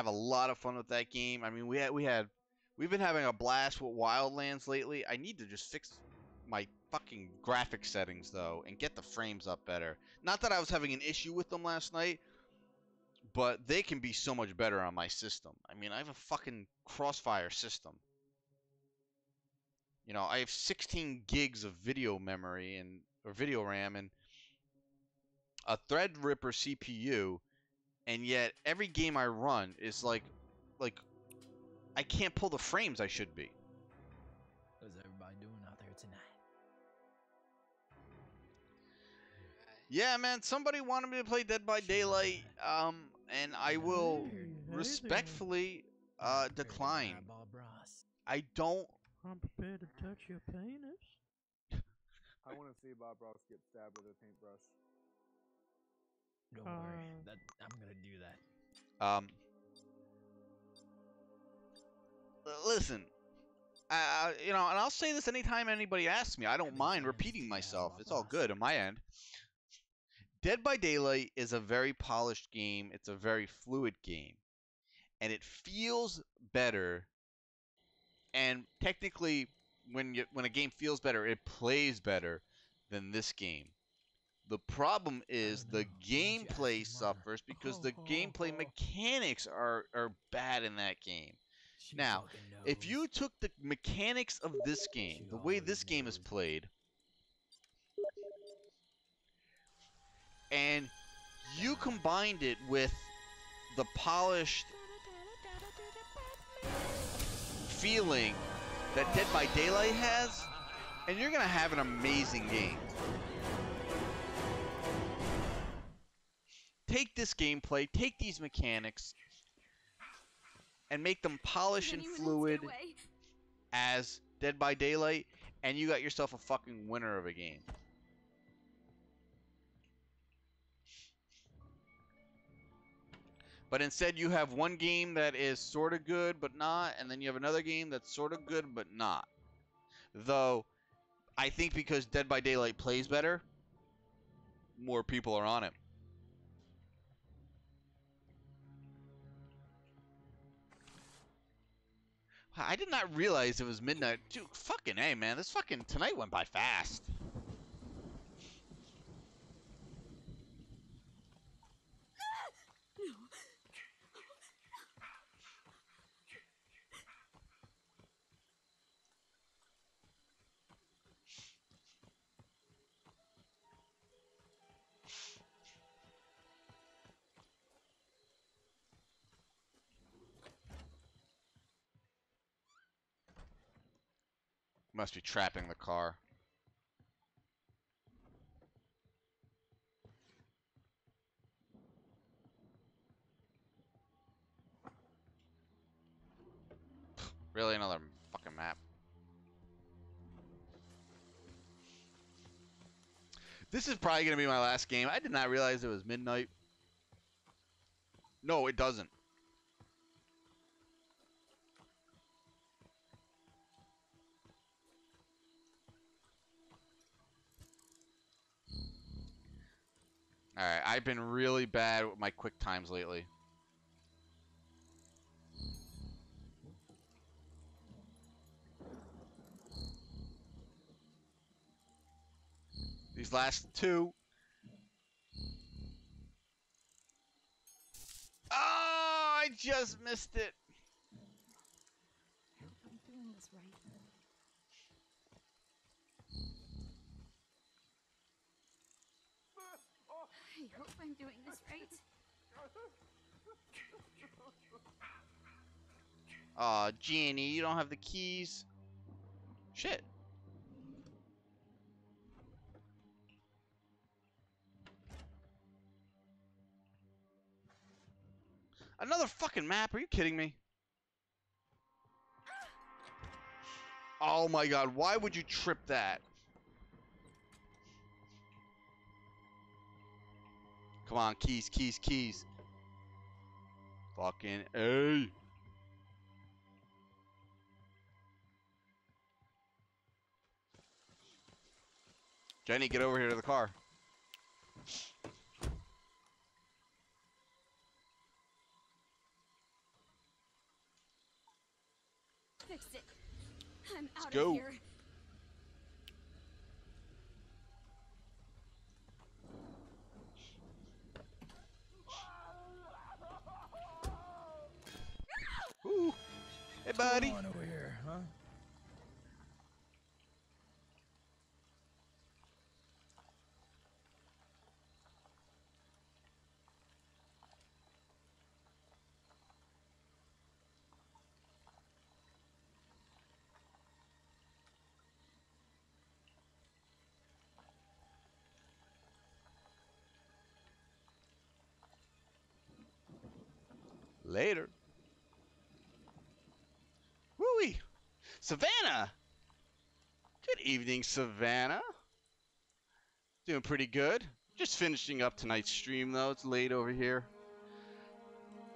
a lot of fun with that game. I mean, we've been having a blast with Wildlands lately. I need to just fix my fucking graphic settings though and get the frames up better. Not that I was having an issue with them last night, but they can be so much better on my system. I mean, I have a fucking Crossfire system. I have 16 gigs of video memory or video RAM and a Threadripper CPU, and yet every game I run is like I can't pull the frames I should be. What's everybody doing out there tonight? Yeah, man, somebody wanted me to play Dead by Daylight, and I will respectfully decline. I don't. I'm prepared to touch your penis. I want to see Bob Ross get stabbed with a paintbrush. Don't worry, I'm gonna do that. Listen, and I'll say this anytime anybody asks me. I don't mind repeating myself. It's all good on my end. Dead by Daylight is a very polished game. It's a very fluid game, and it feels better. And technically, when a game feels better, it plays better than this game. The problem is the gameplay suffers because the gameplay mechanics are bad in that game. Now, if you took the mechanics of this game, the way this game is played, and you combined it with the polished feeling that Dead by Daylight has, and you're gonna have an amazing game. Take this gameplay, take these mechanics, and make them polished and fluid as Dead by Daylight, and you got yourself a fucking winner of a game. But instead you have one game that is sort of good but not, and then you have another game that's sort of good but not. Though, I think because Dead by Daylight plays better, more people are on it. I did not realize it was midnight. Dude, fucking A, man. This fucking tonight went by fast. Must be trapping the car. Really, another fucking map. This is probably going to be my last game. I did not realize it was midnight. No, it doesn't. Alright, I've been really bad with my quick times lately. These last two. Oh, I just missed it. I hope I'm doing this right. I hope I'm doing this right. Aw, Jeannie, you don't have the keys. Shit. Another fucking map? Are you kidding me? Oh my god, why would you trip that? Come on, keys, keys, keys. Fucking A. Jenny, get over here to the car. Fix it. I'm Let's out go. of here. Ooh. Hey, buddy. What's going on over here, huh? Later. Woo-wee. Savannah. Good evening, Savannah. Doing pretty good. Just finishing up tonight's stream, though. It's late over here.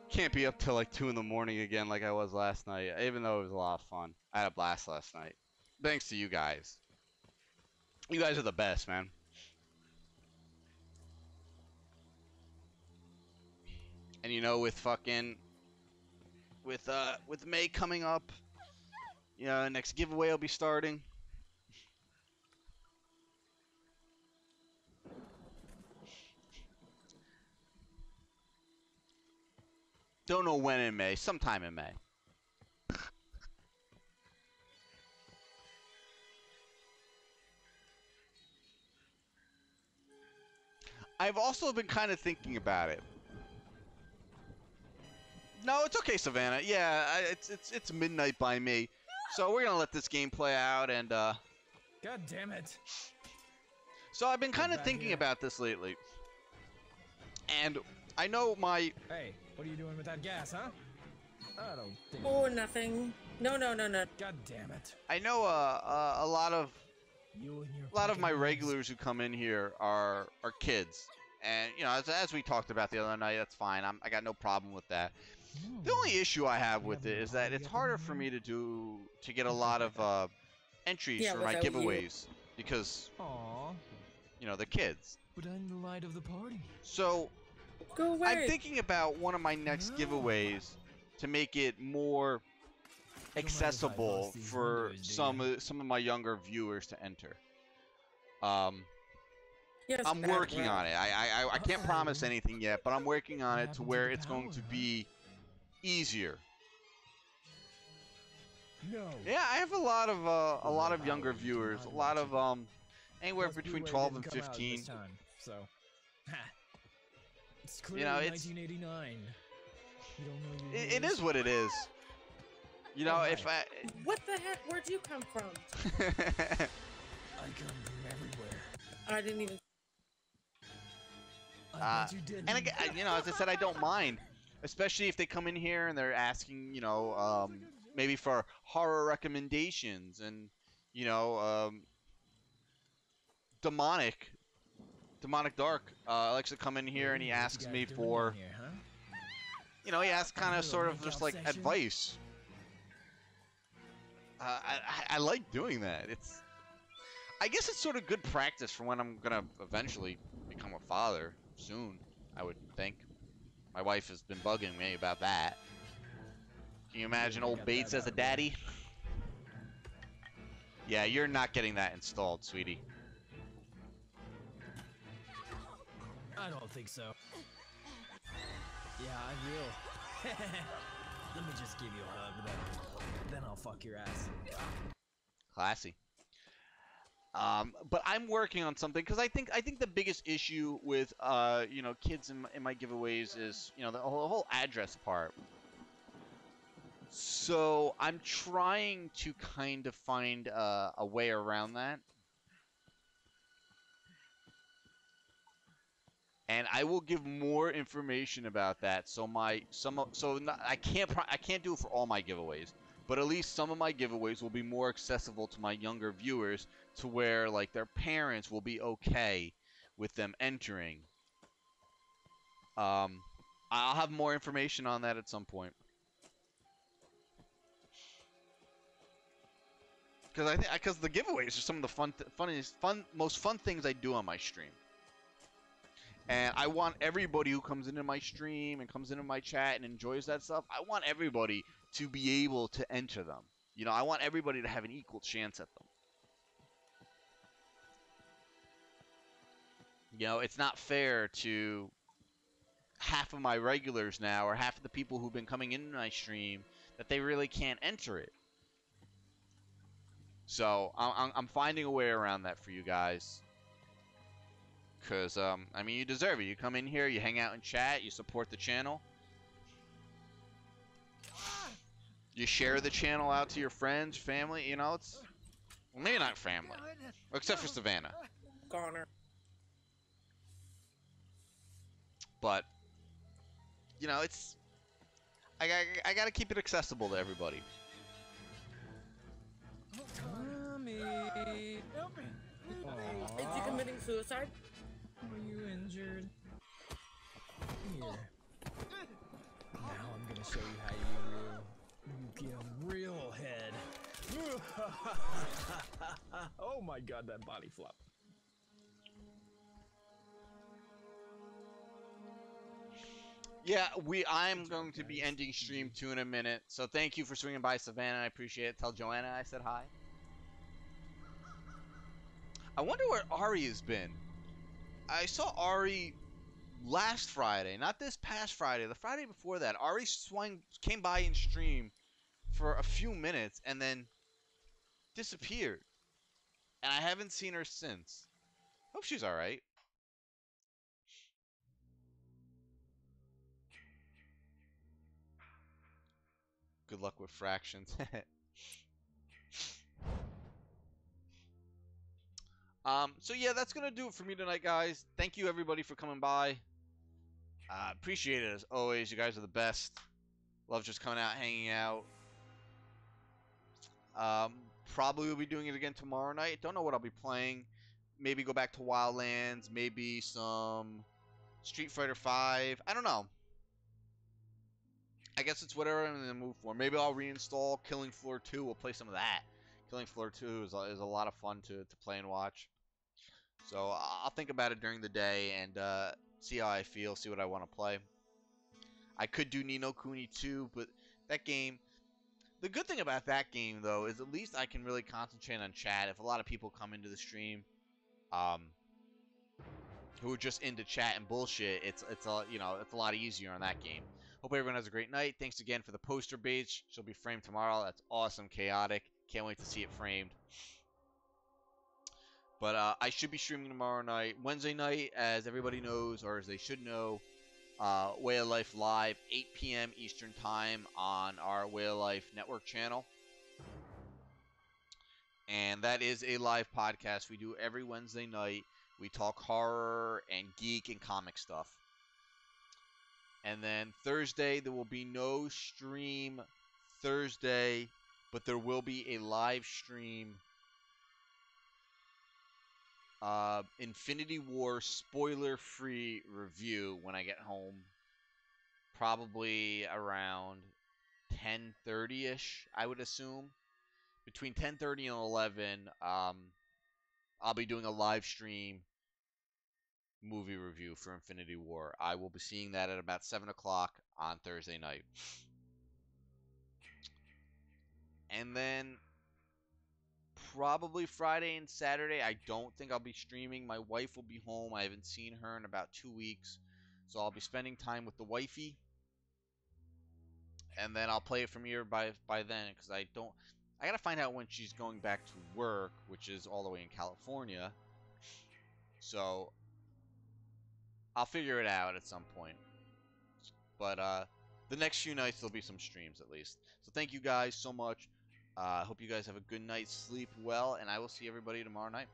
Can't be up till like 2 in the morning again like I was last night, even though it was a lot of fun. I had a blast last night. Thanks to you guys. You guys are the best, man. And you know, with fucking... With May coming up, you know, next giveaway will be starting. Don't know when in May. Sometime in May. I've also been kind of thinking about it. No, it's okay, Savannah. Yeah, it's midnight by me, so we're gonna let this game play out, and God damn it. So I've been kind of back thinking here. about this lately. And I know my... Hey, what are you doing with that gas, huh? I don't think... Oh, nothing. No. God damn it. I know a lot of my regulars who come in here are kids. And, you know, as we talked about the other night, that's fine. I got no problem with that. The only issue I have with it is that it's harder for me to get a lot of entries for my giveaways because, you know, they're kids. But I'm the light of the party. So Go away. I'm thinking about one of my next giveaways to make it more accessible for some of my younger viewers to enter. Yes, I'm working on it. I can't promise anything yet, but I'm working on it to where it's going to be easier. No. Yeah, I have a lot of younger viewers, a lot of anywhere between 12 and 15. So, it's You know, it's 1989. You don't know it is what it is. You know, if I What the heck? Where'd you come from? I come from everywhere. I didn't even. and again, you know, as I said, I don't mind, especially if they come in here and they're asking, you know, maybe for horror recommendations and, you know, demonic dark likes to come in here and he asks me for, you know, he asks kind of sort of just like advice. I like doing that. I guess it's sort of good practice for when I'm gonna eventually become a father soon, I would think. My wife has been bugging me about that. Can you imagine old Bates as a daddy? Yeah, you're not getting that installed, sweetie. I don't think so. Yeah, I will. Let me just give you a hug, then I'll fuck your ass. Classy. But I'm working on something because I think the biggest issue with you know, kids in my giveaways is, you know, the whole address part. So I'm trying to kind of find a way around that. And I will give more information about that. So I can't do it for all my giveaways, but at least some of my giveaways will be more accessible to my younger viewers, to where like their parents will be okay with them entering. I'll have more information on that at some point. Because the giveaways are some of the most fun things I do on my stream. And I want everybody who comes into my stream and comes into my chat and enjoys that stuff, I want everybody to be able to enter them. You know, I want everybody to have an equal chance at them. You know, it's not fair to half of my regulars now, or half of the people who've been coming into my stream, that they really can't enter it. So I'm finding a way around that for you guys. Because, I mean, you deserve it. You come in here, you hang out and chat, you support the channel. You share the channel out to your friends, family, you know, it's... Well, maybe not family. Except for Savannah. Goner. But, you know, it's... I gotta keep it accessible to everybody. Mommy! Help me! Is he committing suicide? Were you injured? Here. Now I'm gonna show you how you get a real head. Oh my god, that body flop. Yeah, I'm going to be ending stream 2 in a minute. So thank you for swinging by, Savannah. I appreciate it. Tell Joanna I said hi. I wonder where Ari has been. I saw Ari last Friday, not this past Friday, the Friday before that. Ari came by in stream for a few minutes and then disappeared. And I haven't seen her since. Hope she's alright. Good luck with fractions. So yeah, that's gonna do it for me tonight, guys. Thank you everybody for coming by. Appreciate it as always. You guys are the best. Love just coming out, hanging out. Probably will be doing it again tomorrow night. Don't know what I'll be playing. Maybe go back to Wildlands. Maybe some Street Fighter 5. I don't know. I guess it's whatever I'm in the mood for. Maybe I'll reinstall Killing Floor 2. We'll play some of that. Killing Floor 2 is a lot of fun to play and watch. So I'll think about it during the day and see how I feel, see what I want to play. I could do Ni no Kuni 2, but that game... The good thing about that game, though, is at least I can really concentrate on chat. If a lot of people come into the stream who are just into chat and bullshit, it's a lot easier on that game. Hope everyone has a great night. Thanks again for the poster beach. She'll be framed tomorrow. That's awesome, chaotic. Can't wait to see it framed. But I should be streaming tomorrow night. Wednesday night, as everybody knows, or as they should know, Way of Life Live, 8 p.m. Eastern Time on our Way of Life Network channel. And that is a live podcast we do every Wednesday night. We talk horror and geek and comic stuff. And then Thursday, there will be no stream Thursday, but there will be a live stream Infinity War spoiler-free review when I get home. Probably around 10:30ish, I would assume. Between 10:30 and 11, I'll be doing a live stream movie review for Infinity War. I will be seeing that at about 7 o'clock on Thursday night. And then probably Friday and Saturday, I don't think I'll be streaming. My wife will be home. I haven't seen her in about 2 weeks. So I'll be spending time with the wifey. And then I'll play it from here by then, because I gotta find out when she's going back to work, which is all the way in California. So I'll figure it out at some point. But the next few nights there'll be some streams at least. So thank you guys so much. I hope you guys have a good night, sleep well, and I will see everybody tomorrow night.